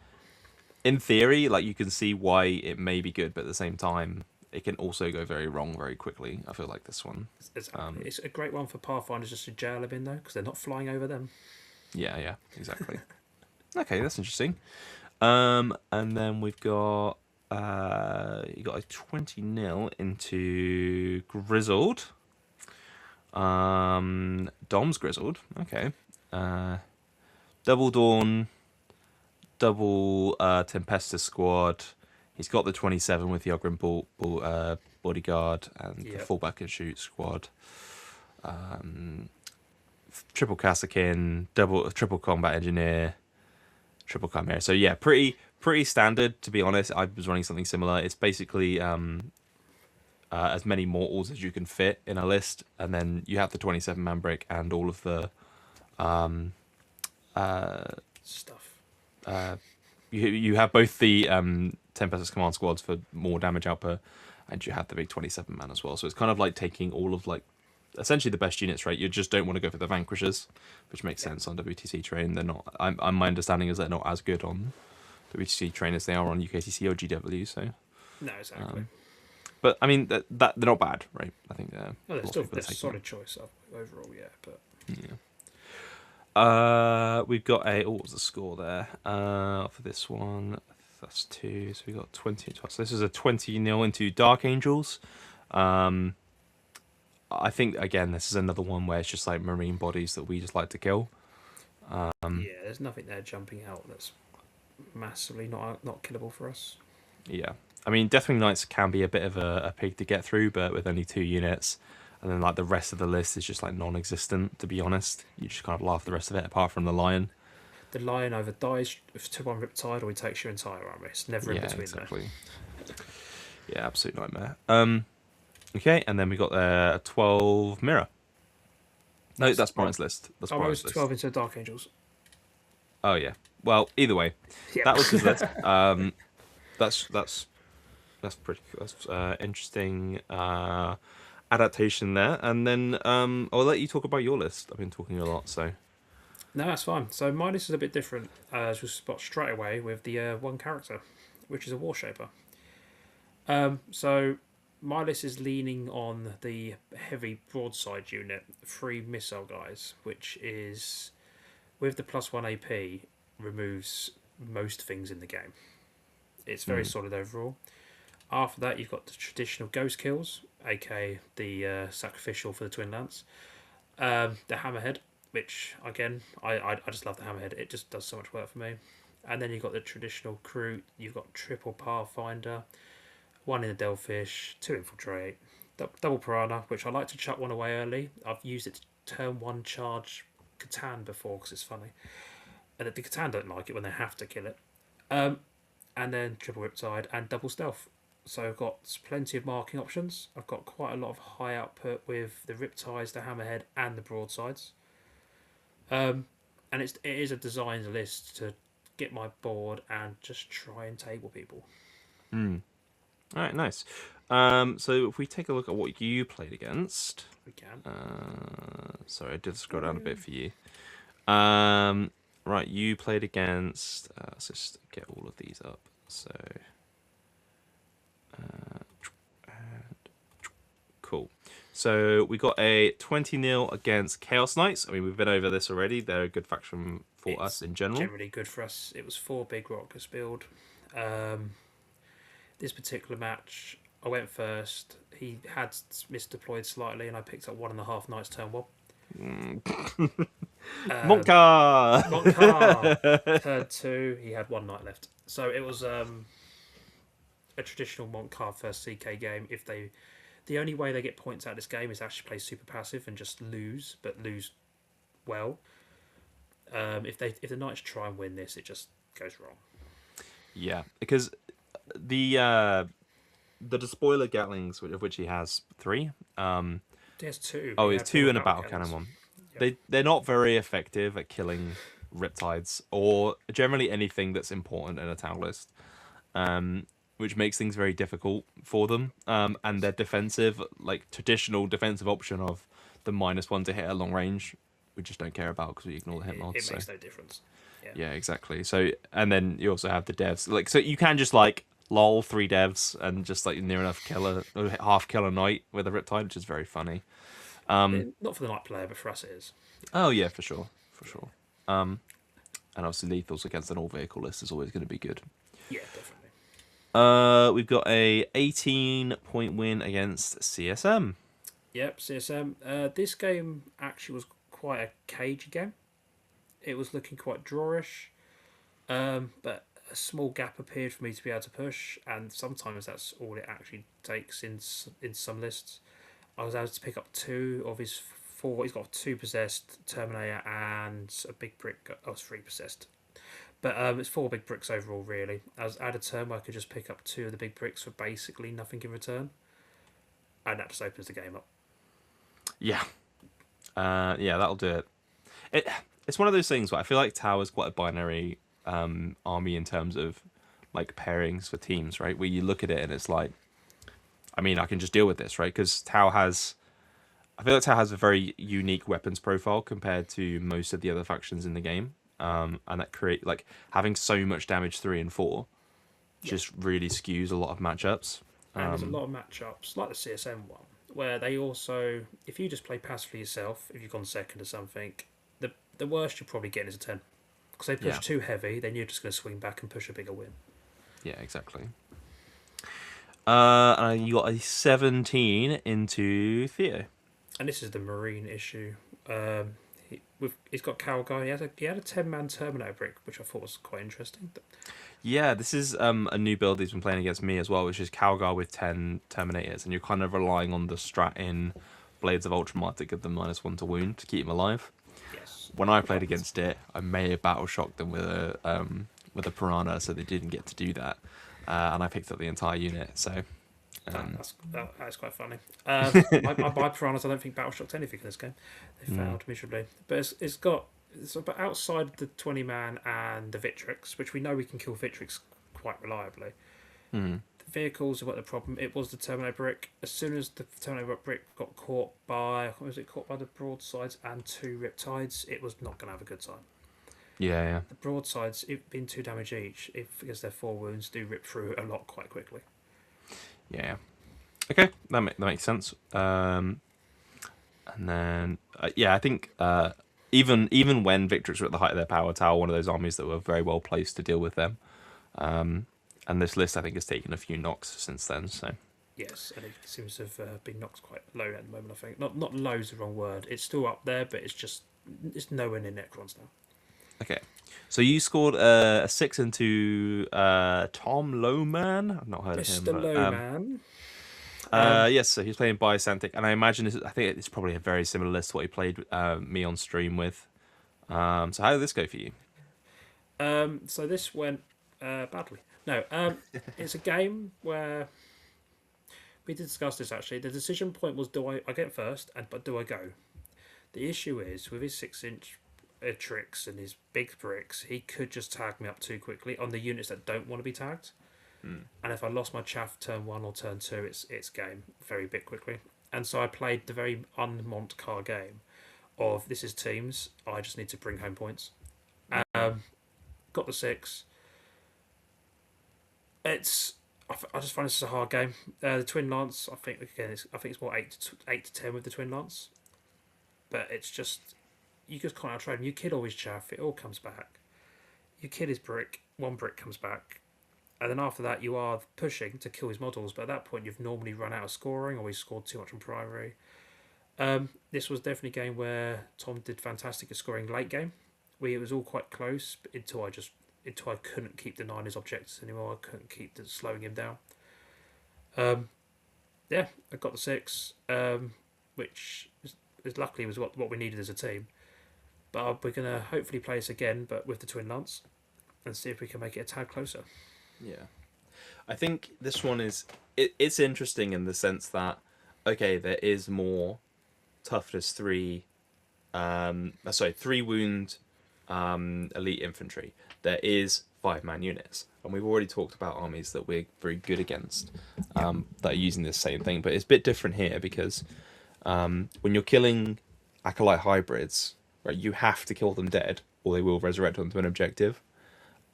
in theory, like you can see why it may be good, but at the same time, it can also go very wrong very quickly. I feel like this one. It's a great one for Pathfinders just to jail them in though, because they're not flying over them. Yeah, exactly. Okay, that's interesting. And then we've got you got a 20-0 into Grizzled. Dom's Grizzled. Okay. Double Dawn, double Tempestus squad. He's got the 27 with the Ogren Bull bodyguard, and the Yep. fullback and shoot squad. Triple Kasakin, triple combat engineer, triple chimera. So yeah, pretty standard to be honest. I was running something similar. It's basically as many mortals as you can fit in a list, and then you have the 27-man break and all of the Stuff. you have both the 10 versus command squads for more damage output, and you have the big 27-man as well. So it's kind of like taking all of like essentially the best units, right? You just don't want to go for the vanquishers, which makes sense on WTC train. They're not. My understanding is they're not as good on WTC train as they are on UKTC or GW. So, No, exactly. but I mean that they're not bad, right? I think Well, a lot of people they're are taking solid them. choice overall, yeah. But Yeah. We've got what was the score there? For this one, that's 2. So we got 20 to us. So this is a 20-0 into Dark Angels. I think again, this is another one where it's just like marine bodies that we just like to kill. yeah, there's nothing there jumping out that's massively not killable for us. Yeah, I mean, Deathwing Knights can be a bit of a pig to get through, but with only 2 units, and then like the rest of the list is just like non-existent. To be honest, you just kind of laugh the rest of it, apart from the lion. The lion either dies to one Riptide or he takes your entire army. It's never in Yeah, between exactly. Yeah, absolute nightmare. Okay, and then we got 12 mirror. No, that's Brian's list. That's there. Oh, it was Brian's 12 list. into Dark Angels. Oh yeah. Well, either way, Yeah. that was his list. That's pretty cool. That's interesting adaptation there. And then I'll let you talk about your list. I've been talking a lot, so No, that's fine. So my list is a bit different, as you'll spot straight away with the one character, which is a Warshaper. So my list is leaning on the heavy broadside unit, 3 missile guys, which is with the +1 AP removes most things in the game. It's very solid overall. After that, you've got the traditional ghost kills, aka the sacrificial for the Twin Lance, the Hammerhead, which again I just love the Hammerhead. It just does so much work for me. And then you've got the traditional crew. You've got triple Pathfinder, 1 in the Delphish, 2 infiltrate, double Piranha, which I like to chuck one away early. I've used it to turn 1 charge Catan before because it's funny. And the Catan don't like it when they have to kill it. And then triple Riptide and double Stealth. So I've got plenty of marking options. I've got quite a lot of high output with the Riptides, the Hammerhead, and the Broadsides. And it is a designed list to get my board and just try and table people. all right, nice. So if we take a look at what you played against, We can. sorry, I did scroll down a bit for you. Right, you played against. Let's just get all of these up. So, cool. So we got a 20-0 against Chaos Knights. I mean, we've been over this already. They're a good faction for us in general. Generally good for us. It was 4 big rockers build. This particular match, I went first. He had misdeployed slightly, and I picked up 1.5 Knights turn 1. Monka! Montcar turn 2. He had 1 knight left, so it was a traditional Montcar first CK game. The only way they get points out of this game is actually play super passive and just lose, but lose well. If the Knights try and win this, it just goes wrong. Yeah, because the despoiler Gatlings, of which he has 3. There's 2. Oh, He it's had 2 4 and a battle cannons. cannon one. Yep. They're not very effective at killing Riptides or generally anything that's important in a town list, which makes things very difficult for them. And their defensive, like traditional defensive option of the -1 to hit at long range, we just don't care about because we ignore the hit mods. It makes no difference. Yeah, exactly. So, and then you also have the devs. Like, so you can just like lol 3 devs and just like near enough half kill a knight with a Riptide, which is very funny. Not for the Knight player, but for us it is. Oh yeah, for sure. And obviously lethals against an all vehicle list is always going to be good. Yeah, definitely. We've got a 18-point win against CSM. Yep, CSM. This game actually was quite a cagey game. It was looking quite drawish, but a small gap appeared for me to be able to push, and sometimes that's all it actually takes in some lists. I was able to pick up two of his four. He's got two possessed Terminator and a big brick. I was three possessed, but it's four big bricks overall. Really, I was at a turn where I could just pick up two of the big bricks for basically nothing in return, and that just opens the game up. Yeah. Yeah, that'll do it. It it's one of those things where I feel like Tau is quite a binary army in terms of like pairings for teams, right? Where you look at it and it's like, I mean, I can just deal with this, right? Because I feel like Tau has a very unique weapons profile compared to most of the other factions in the game, and that create like having so much damage 3 and 4 Yeah. just really skews a lot of matchups. And there's a lot of matchups, like the CSM one, where they also, if you just play passively yourself, if you've gone second or something, the worst you're probably getting is a 10. Because they push Yeah, too heavy, then you're just going to swing back and push a bigger win. yeah, exactly. And you got a 17 into Theo. And this is the Marine issue. He's got Calgar. He had a 10-man Terminator brick, which I thought was quite interesting. Yeah, this is a new build he's been playing against me as well, which is Calgar with 10 Terminators, and you're kind of relying on the strat in Blades of Ultramar to give them -1 to wound to keep him alive. Yes. When I played against it, I may have battle shocked them with a Piranha, so they didn't get to do that, and I picked up the entire unit. So That's quite funny. My Piranhas, I don't think battle shocked anything in this game. They failed miserably. But it's about outside the 20-man and the Victrix, which we know we can kill Victrix quite reliably. mm, The vehicles are what the problem. It was the Terminator brick. As soon as the Terminator brick got caught by, the broadsides and two Riptides, it was not going to have a good time. yeah, yeah, The broadsides, it being 2 damage each, because they're 4 wounds, do rip through a lot quite quickly. yeah. Okay, that makes sense. And then yeah, I think even when Victrix were at the height of their power, Tower one of those armies that were very well placed to deal with them. And this list I think has taken a few knocks since then. So Yes, and it seems to have been knocked quite low at the moment. I think not low is the wrong word. It's still up there, but it's nowhere near Necrons now. okay, so you scored a 6 into Tom Lowman. I've not heard of him. Mr. Lowman. Yes, so he's playing Biosantic, and I imagine I think it's probably a very similar list to what he played me on stream with. So how did this go for you? So this went badly. No, it's a game where we did discuss this actually. The decision point was: do I get first, but do I go? The issue is with his 6-inch tricks and his big bricks, he could just tag me up too quickly on the units that don't want to be tagged. And if I lost my chaff turn 1 or turn 2, it's game very bit quickly. And so I played the very unmont car game of this is teams. I just need to bring home points. Got the 6. I just find this is a hard game. The Twin Lance, I think it's more 8 to 10 with the Twin Lance, but it's just you just can't outrade him. You kill all his chaff, it all comes back. You kill his brick, 1 brick comes back, and then after that you are pushing to kill his models. But at that point you've normally run out of scoring, or he's scored too much on primary. This was definitely a game where Tom did fantastic at scoring late game. It was all quite close until I couldn't keep denying his objectives anymore. I couldn't keep slowing him down. Yeah, I got the 6, which is luckily was what we needed as a team. But we're gonna hopefully play this again, but with the Twin Lance, and see if we can make it a tad closer. Yeah, I think this one it's interesting in the sense that okay, there is more toughness 3, 3 wound elite infantry. There is 5-man units, and we've already talked about armies that we're very good against that are using this same thing. But it's a bit different here because when you're killing acolyte hybrids, right, you have to kill them dead, or they will resurrect onto an objective.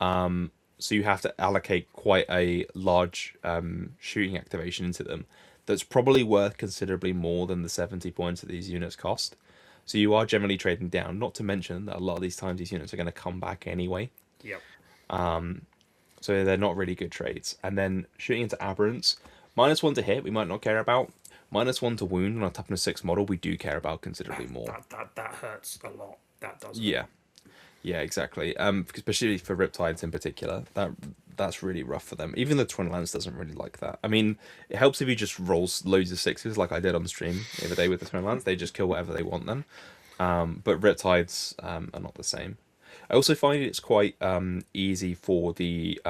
So you have to allocate quite a large shooting activation into them. That's probably worth considerably more than the 70 points that these units cost. So you are generally trading down. Not to mention that a lot of these times these units are going to come back anyway. Yep. So they're not really good trades. And then shooting into aberrants, -1 to hit, we might not care about. -1 to wound on a toughness 6 model, we do care about considerably more. That hurts a lot. That does. Yeah. Yeah, exactly. Especially for Riptides in particular, that's really rough for them. Even the Twin Lance doesn't really like that. I mean, it helps if you just rolls loads of sixes, like I did on stream the other day with the Twin Lance. They just kill whatever they want then. But Riptides are not the same. I also find it's quite easy for the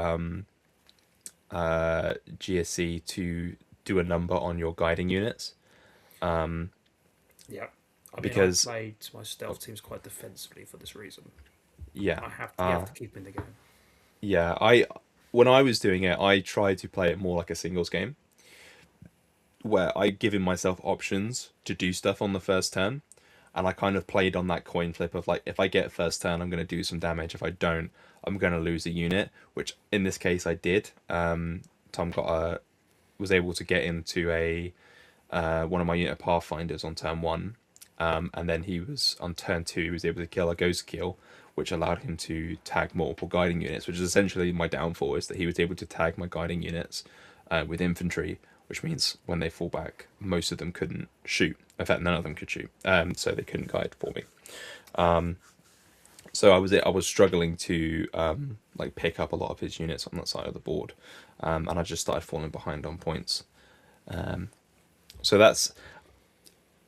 GSC to do a number on your guiding units. Yeah. I mean, I Because played my stealth teams quite defensively for this reason. yeah, You have to keep in the game. yeah. I when I was doing it, I tried to play it more like a singles game, where I given myself options to do stuff on the first turn, and I kind of played on that coin flip of like, if I get first turn, I'm going to do some damage. If I don't, I'm going to lose a unit, which in this case I did. Tom was able to get into a one of my unit pathfinders on turn one, and then he was on turn two. He was able to kill a ghost kill, which allowed him to tag multiple guiding units, which is essentially my downfall. Is that he was able to tag my guiding units with infantry, which means when they fall back, most of them couldn't shoot. In fact, none of them could shoot, so they couldn't guide for me. So I was struggling to like pick up a lot of his units on that side of the board, and I just started falling behind on points. So that's.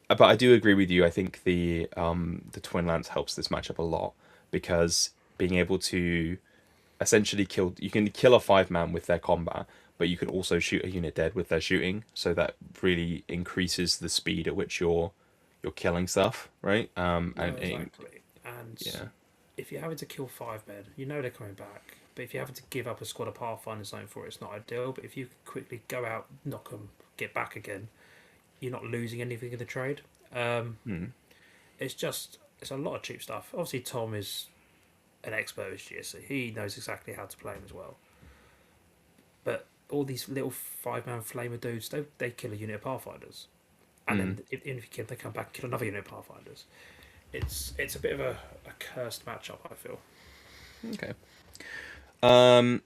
But I do agree with you. I think the Twin Lance helps this matchup a lot because being able to essentially you can kill a 5-man with their combat, but you can also shoot a unit dead with their shooting. So that really increases the speed at which you're killing stuff, right? No, exactly. And Yeah, if you're having to kill 5 men, you know they're coming back. But if you're having to give up a squad of Pathfinders something for it, it's not ideal. But if you can quickly go out, knock them, get back again, you're not losing anything in the trade. It's a lot of cheap stuff. Obviously, Tom is an expert with GSC. He knows exactly how to play them as well. But all these little 5-man flamer dudes, they kill a unit of Pathfinders. And then even if you kill them, they come back and kill another unit of Pathfinders. It's a bit of a cursed matchup, I feel. okay. Um,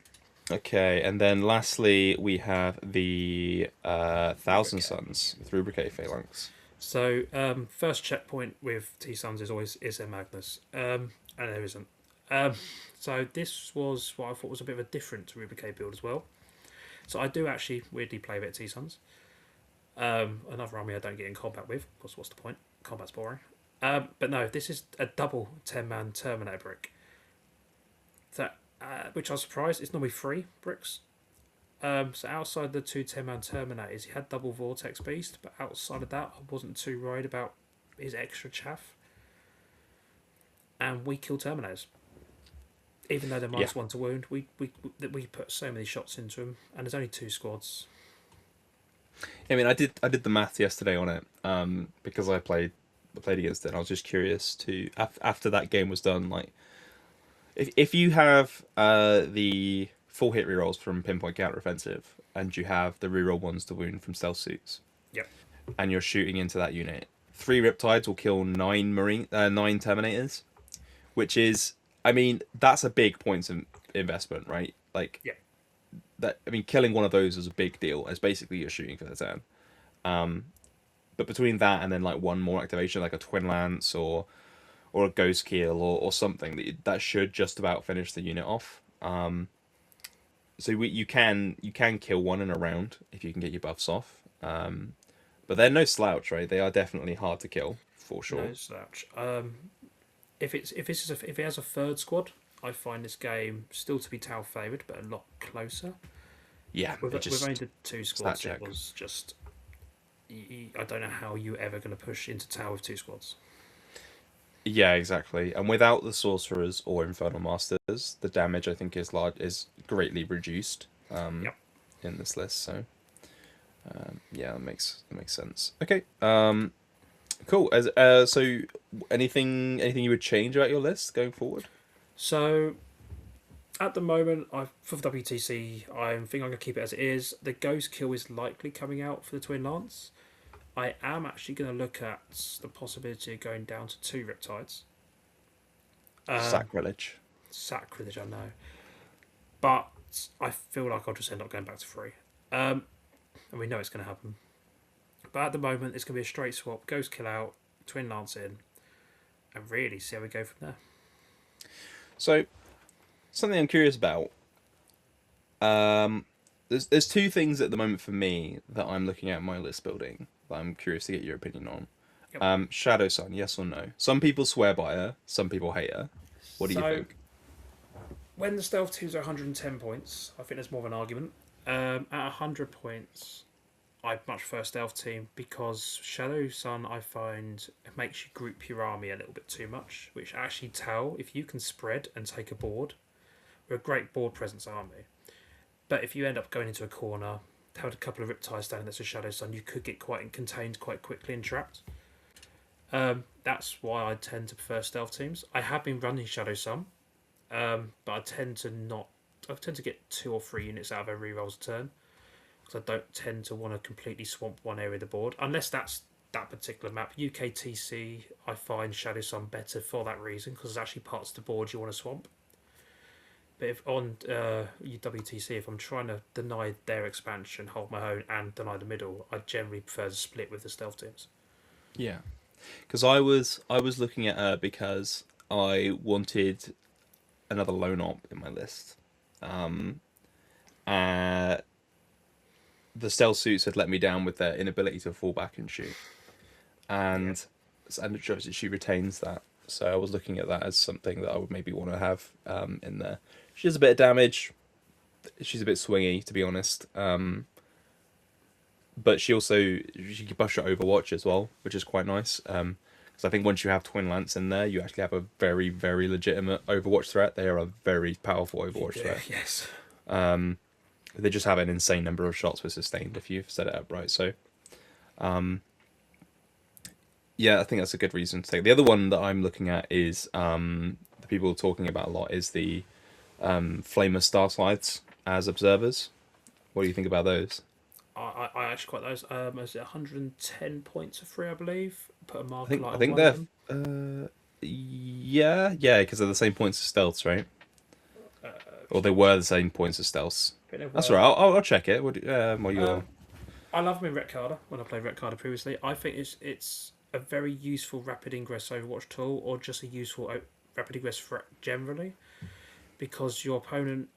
okay, and then lastly we have the Thousand Rubricate. Suns with Rubricate Phalanx. So first checkpoint with T Suns is there Magnus, and there isn't. Um, so this was what I thought was a bit of a different Rubricate build as well. So I do actually weirdly play a bit of T Suns. Another army I don't get in combat with. Of course, what's the point? Combat's boring. But no, this is a double 10-man Terminator brick. That which I was surprised. It's normally 3 bricks. So outside the two 10-man Terminators, he had double Vortex Beast, but outside of that, I wasn't too worried about his extra chaff. And we kill Terminators. Even though they're Yeah, -1 to wound, we put so many shots into them, and there's only 2 squads. I mean, I did the math yesterday on it because I played against it. And I was just curious to after that game was done, like if you have the full hit rerolls from pinpoint counter offensive and you have the reroll ones to wound from stealth suits, Yep. and you're shooting into that unit, 3 Riptides will kill 9 Terminators, which is, I mean, that's a big points of investment, right? Like Yep. that. I mean, killing one of those is a big deal. It's basically you're shooting for the turn. But between that and then like one more activation, like a Twin Lance or a Ghost Kill or something, that should just about finish the unit off. So you can kill one in a round if you can get your buffs off. But they're no slouch, right? They are definitely hard to kill for sure. No slouch. If it has a third squad, I find this game still to be Tau favoured, but a lot closer. Yeah, With only the 2 stat squads, it check. was just. I don't know how you're ever going to push into Tau with 2 squads. Yeah, exactly. And without the sorcerers or infernal masters, the damage I think is greatly reduced Yep. in this list. So yeah, that makes sense. Okay. Cool. So anything you would change about your list going forward? So at the moment, for the WTC, I think I'm going to keep it as it is. The Ghost Kill is likely coming out for the Twin Lance. I am actually going to look at the possibility of going down to 2 Riptides. Sacrilege. Sacrilege, I know. But I feel like I'll just end up going back to 3. And we know it's going to happen. But at the moment, it's going to be a straight swap. Ghost Kill out, Twin Lance in, and really see how we go from there. So something I'm curious about. Um, there's two things at the moment for me that I'm looking at in my list building that I'm curious to get your opinion on. Yep. Shadow Sun, yes or no? Some people swear by her, some people hate her. What do you So think? when the stealth teams are 110 points, I think there's more of an argument. At 100 points, I'd much prefer stealth team because Shadow Sun I find it makes you group your army a little bit too much, which actually tell if you can spread and take a board. We're a great board presence army, but if you end up going into a corner, held a couple of Riptides standing that's a Shadow Sun, you could get quite contained quite quickly and trapped. That's why I tend to prefer stealth teams. I have been running Shadow Sun, but I tend to not. I tend to get 2 or 3 units out of every rerolls a turn because I don't tend to want to completely swamp one area of the board unless that's that particular map. UKTC, I find Shadow Sun better for that reason because there's actually parts of the board you want to swamp. But if on WTC, if I'm trying to deny their expansion, hold my own, and deny the middle, I generally prefer to split with the stealth teams. Yeah, because I was looking at her because I wanted another lone op in my list. Uh, the stealth suits had let me down with their inability to fall back and shoot, Yeah. and it shows that she retains that. So I was looking at that as something that I would maybe want to have in there. She does a bit of damage. She's a bit swingy, to be honest. But she can push her Overwatch as well, which is quite nice. Because I think once you have Twin Lance in there, you actually have a very, very legitimate Overwatch threat. They are a very powerful Overwatch threat. Yes. They just have an insane number of shots with sustained if you've set it up right. So, yeah, I think that's a good reason to take. The other one that I'm looking at is the people talking about a lot is the Flamer Star Slides as observers. What do you think about those? I actually quite those. Is it 110 points of free, I believe? Put a I marker think light I on think one of they're them. yeah, because they're the same points as stealths, right? Or they were the same points as stealths. But they That's all were. right. I'll check it. What you're. I love them in Retcarder when I played Retcarder previously. I think it's a very useful rapid ingress Overwatch tool, or just a useful rapid ingress threat generally, because your opponent,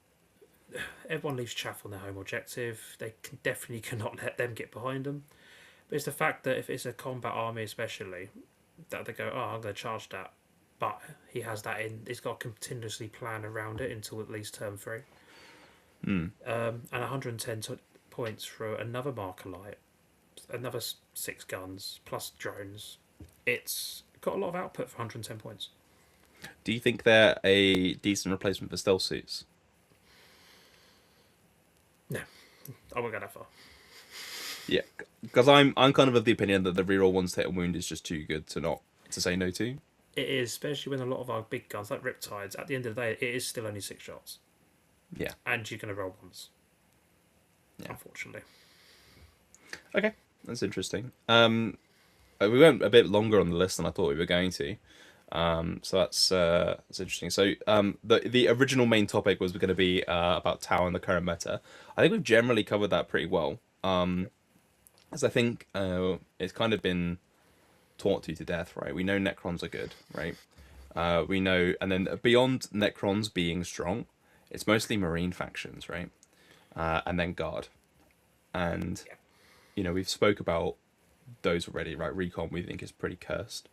everyone leaves chaff on their home objective. They definitely cannot let them get behind them. But it's the fact that if it's a combat army, especially, that they go, oh, I'm going to charge that, but he has that in. He's got to continuously plan around it until at least turn 3. And 110 points for another marker light, another 6 guns plus drones. It's got a lot of output for 110 points. Do you think they're a decent replacement for stealth suits? No, I won't go that far. Yeah, because I'm kind of the opinion that the reroll ones to hit a wound is just too good to not to say no to. It is, especially when a lot of our big guns like Riptides. At the end of the day, it is still only 6 shots, Yeah. and you're going to roll once. Yeah. Unfortunately. Okay, that's interesting. We went a bit longer on the list than I thought we were going to. So that's interesting. So the original main topic was going to be about Tau and the current meta. I think we've generally covered that pretty well. As I think it's kind of been taught to death, right? We know Necrons are good, right? We know, and then beyond Necrons being strong, it's mostly Marine factions, right? And then Guard, and we've spoke about those already, right? Recon we think is pretty cursed.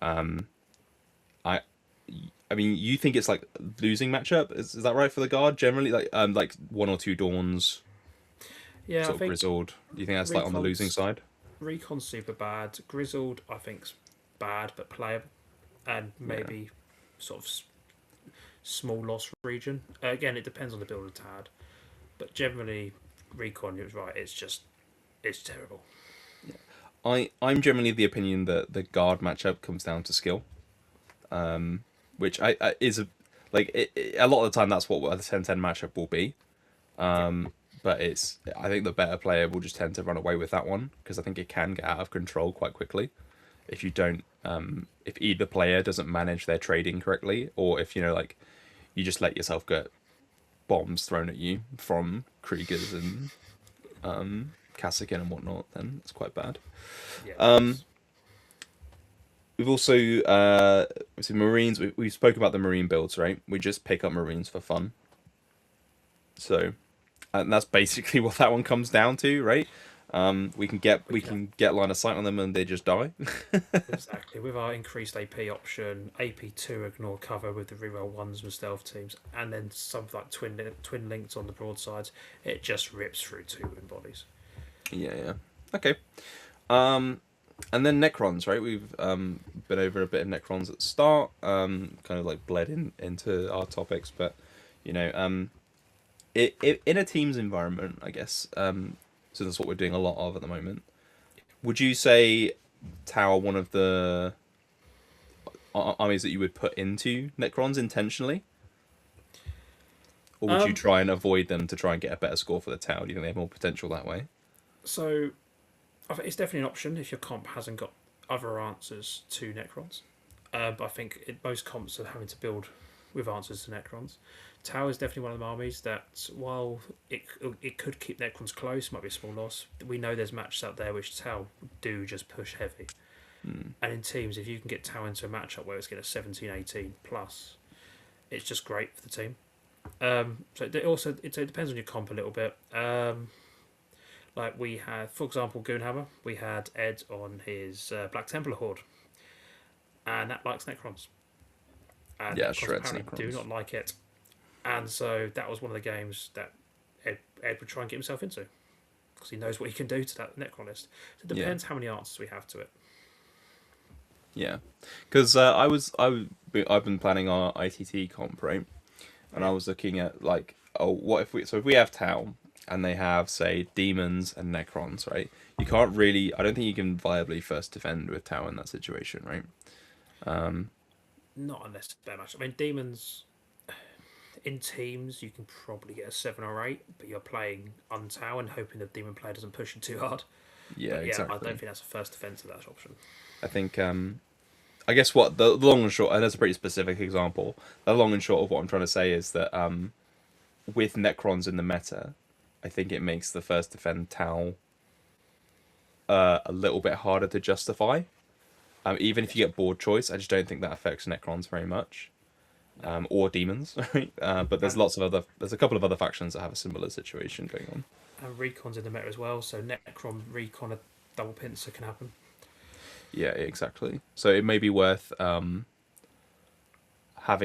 I I mean, you think it's like losing matchup? Is that right for the Guard generally? Like 1 or 2 Dawns, Yeah, I sort of think Grizzled. Do you think that's like on the losing side? Recon's super bad. Grizzled, I think's bad but playable, and Yeah. maybe sort of small loss region. Again, it depends on the build of Tad, but generally, Recon, you're right. It's terrible. I'm generally of the opinion that the Guard matchup comes down to skill, which I is a lot of the time that's what a 10-10 matchup will be. But I think the better player will just tend to run away with that one because I think it can get out of control quite quickly if you don't if either player doesn't manage their trading correctly, or if like you just let yourself get bombs thrown at you from Kriegers and Kassakin and whatnot, then it's quite bad. Yeah. we've also with Marines. We spoke about the Marine builds, right? We just pick up Marines for fun. So, and that's basically what that one comes down to, right? We can get We can line of sight on them and they just die. exactly with our increased AP option, AP2 ignore cover with the reroll ones and stealth teams, and then some like twin links on the broadsides. It just rips through two win bodies. Yeah. Okay. Um, and then Necrons, right? We've been over a bit of Necrons at the start, kind of like bled into our topics, but you know, in a team's environment, I guess. So that's what we're doing a lot of at the moment. Would you say Tau one of the armies that you would put into Necrons intentionally, or would you Um, try and avoid them to try and get a better score for the Tau? Do you think they have more potential that way? so I think it's definitely an option if your comp hasn't got other answers to Necrons. But I think most comps are having to build with answers to Necrons. Tau is definitely one of the armies that, while it could keep Necrons close, might be a small loss. We know there's matches out there which Tau do just push heavy. And in teams, if you can get Tau into a matchup where it's getting a 17, 18 plus, it's just great for the team. So it depends on your comp a little bit. Like we had, for example, Goonhammer. We had Ed on his Black Templar Horde, and that likes Necrons. And Yeah, Necrons shreds apparently do Necrons. not like it. And so that was one of the games that Ed would try and get himself into because he knows what he can do to that Necron list. So it Yeah. depends how many answers we have to it. Yeah, because I've been planning our ITT comp, right? And I was looking at like, oh, what if we have Tau and they have say demons and Necrons, right? You can't really. I don't think you can viably first defend with Tau in that situation, right? Not unless it's bare match. I mean, demons in teams you can probably get a 7 or 8, but you're playing Untau and hoping the demon player doesn't push you too hard. Yeah, But yeah, I exactly. don't think that's a first defense of that option. I think I guess what the long and short, and that's a pretty specific example. The long and short of what I'm trying to say is that with Necrons in the meta, I think it makes the first defend Tau a little bit harder to justify. Even if you get board choice, I just don't think that affects Necrons very much, or demons. Right? But there's And, there's a couple of other factions that have a similar situation going on. and Recon's in the meta as well, so Necron Recon a double pincer can happen. Yeah, exactly. So it may be worth having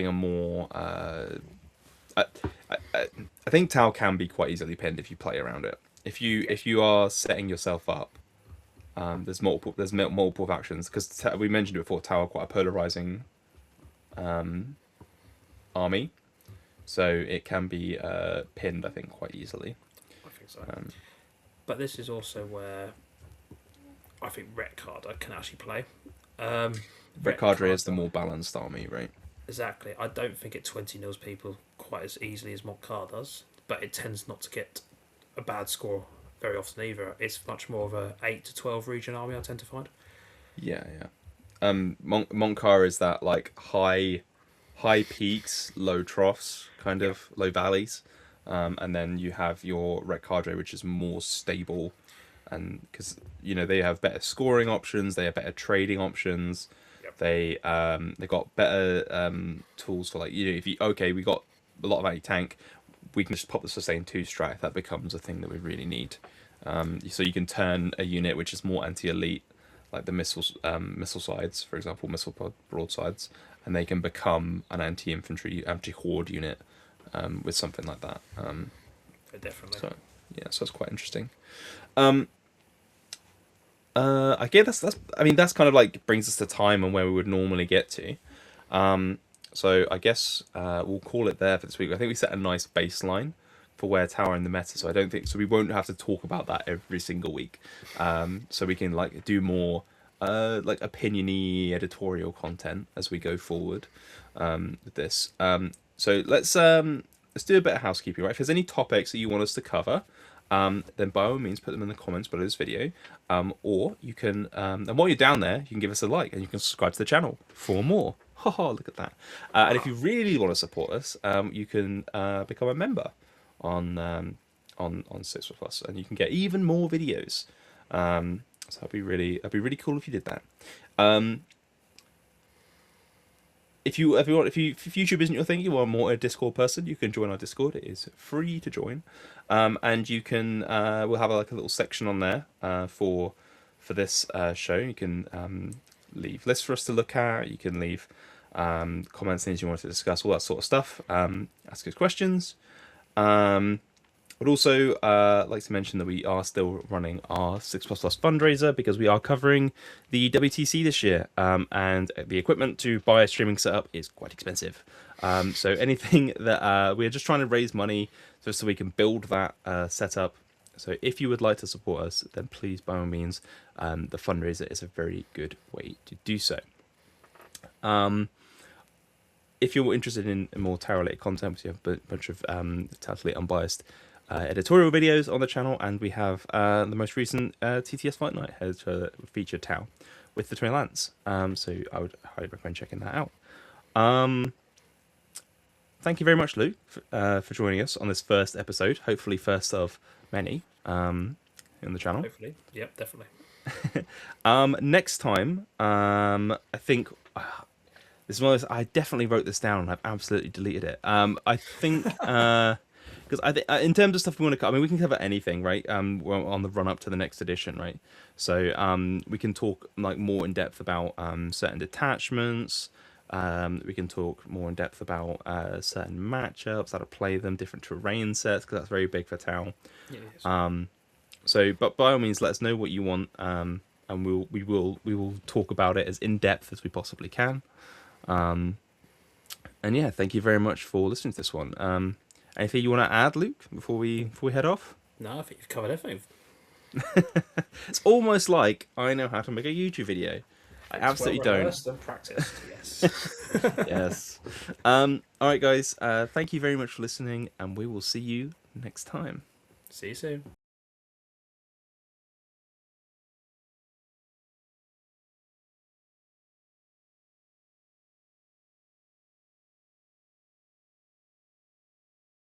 a more. I, I think Tau can be quite easily pinned if you play around it. If you are setting yourself up, there's multiple factions because we mentioned it before. Tau are quite a polarizing army, so it can be pinned. I think quite easily. I think so. But this is also where I think Ret Carder can actually play. Red Cadre is the more balanced army, right? Exactly. I don't think it 20 nils people quite as easily as Montcar does, but it tends not to get a bad score very often either. It's much more of a 8 to 12 region army, I tend to find. Yeah. Montcar is that like high peaks, low troughs, kind of low valleys, and then you have your Red Cadre, which is more stable, and because they have better scoring options, they have better trading options. Yep. They got better tools for like if we got a lot of anti-tank, we can just pop the sustain 2 strat if that becomes a thing that we really need. So you can turn a unit which is more anti-elite, like the missile sides, for example, missile pod broadsides, and they can become an anti-infantry, anti-horde unit with something like that. Definitely. So that's quite interesting. I guess that's kind of like brings us to time and where we would normally get to. So I guess we'll call it there for this week. I think we set a nice baseline for where Tower in the meta, so I don't think so. We won't have to talk about that every single week. So we can like do more like opiniony editorial content as we go forward with this. So let's do a bit of housekeeping, right? If there's any topics that you want us to cover, then by all means put them in the comments below this video, or you can and while you're down there you can give us a like and you can subscribe to the channel for more. Look at that. And if you really want to support us, you can become a member on 6 with us, and you can get even more videos. So that'd be really cool if you did that. if YouTube isn't your thing, you are more a Discord person, you can join our Discord. It is free to join, and you can we'll have like a little section on there for this show. You can leave lists for us to look at. You can leave comments, things you want to discuss, all that sort of stuff. Ask us questions. Would also like to mention that we are still running our 6 fundraiser because we are covering the WTC this year, and the equipment to buy a streaming setup is quite expensive. So anything that we're just trying to raise money just so we can build that setup. So if you would like to support us, then please, by all means, the fundraiser is a very good way to do so. If you're interested in more tarot-related content, we have a bunch of totally unbiased editorial videos on the channel, and we have the most recent TTS Fight Night has featured Tau with the Twin Lance. So I would highly recommend checking that out. Thank you very much, Lou, for joining us on this first episode. Hopefully, first of many in the channel. Hopefully, yep, definitely. Next time, I think this is one of those, I definitely wrote this down and I've absolutely deleted it. I think because I think in terms of stuff we want to cover, I mean, we can cover anything, right? We're on the run up to the next edition, right? So we can talk like more in depth about certain detachments. We can talk more in depth about certain matchups, how to play them, different terrain sets, because that's very big for Tau. Yeah, So, but by all means, let us know what you want, and we will talk about it as in depth as we possibly can. And yeah, thank you very much for listening to this one. Anything you want to add, Luke, before we head off? no, I think you've covered everything. It's almost like I know how to make a YouTube video. I absolutely don't. And practiced, yes. Yes. All right, guys. Thank you very much for listening, and we will see you next time. See you soon.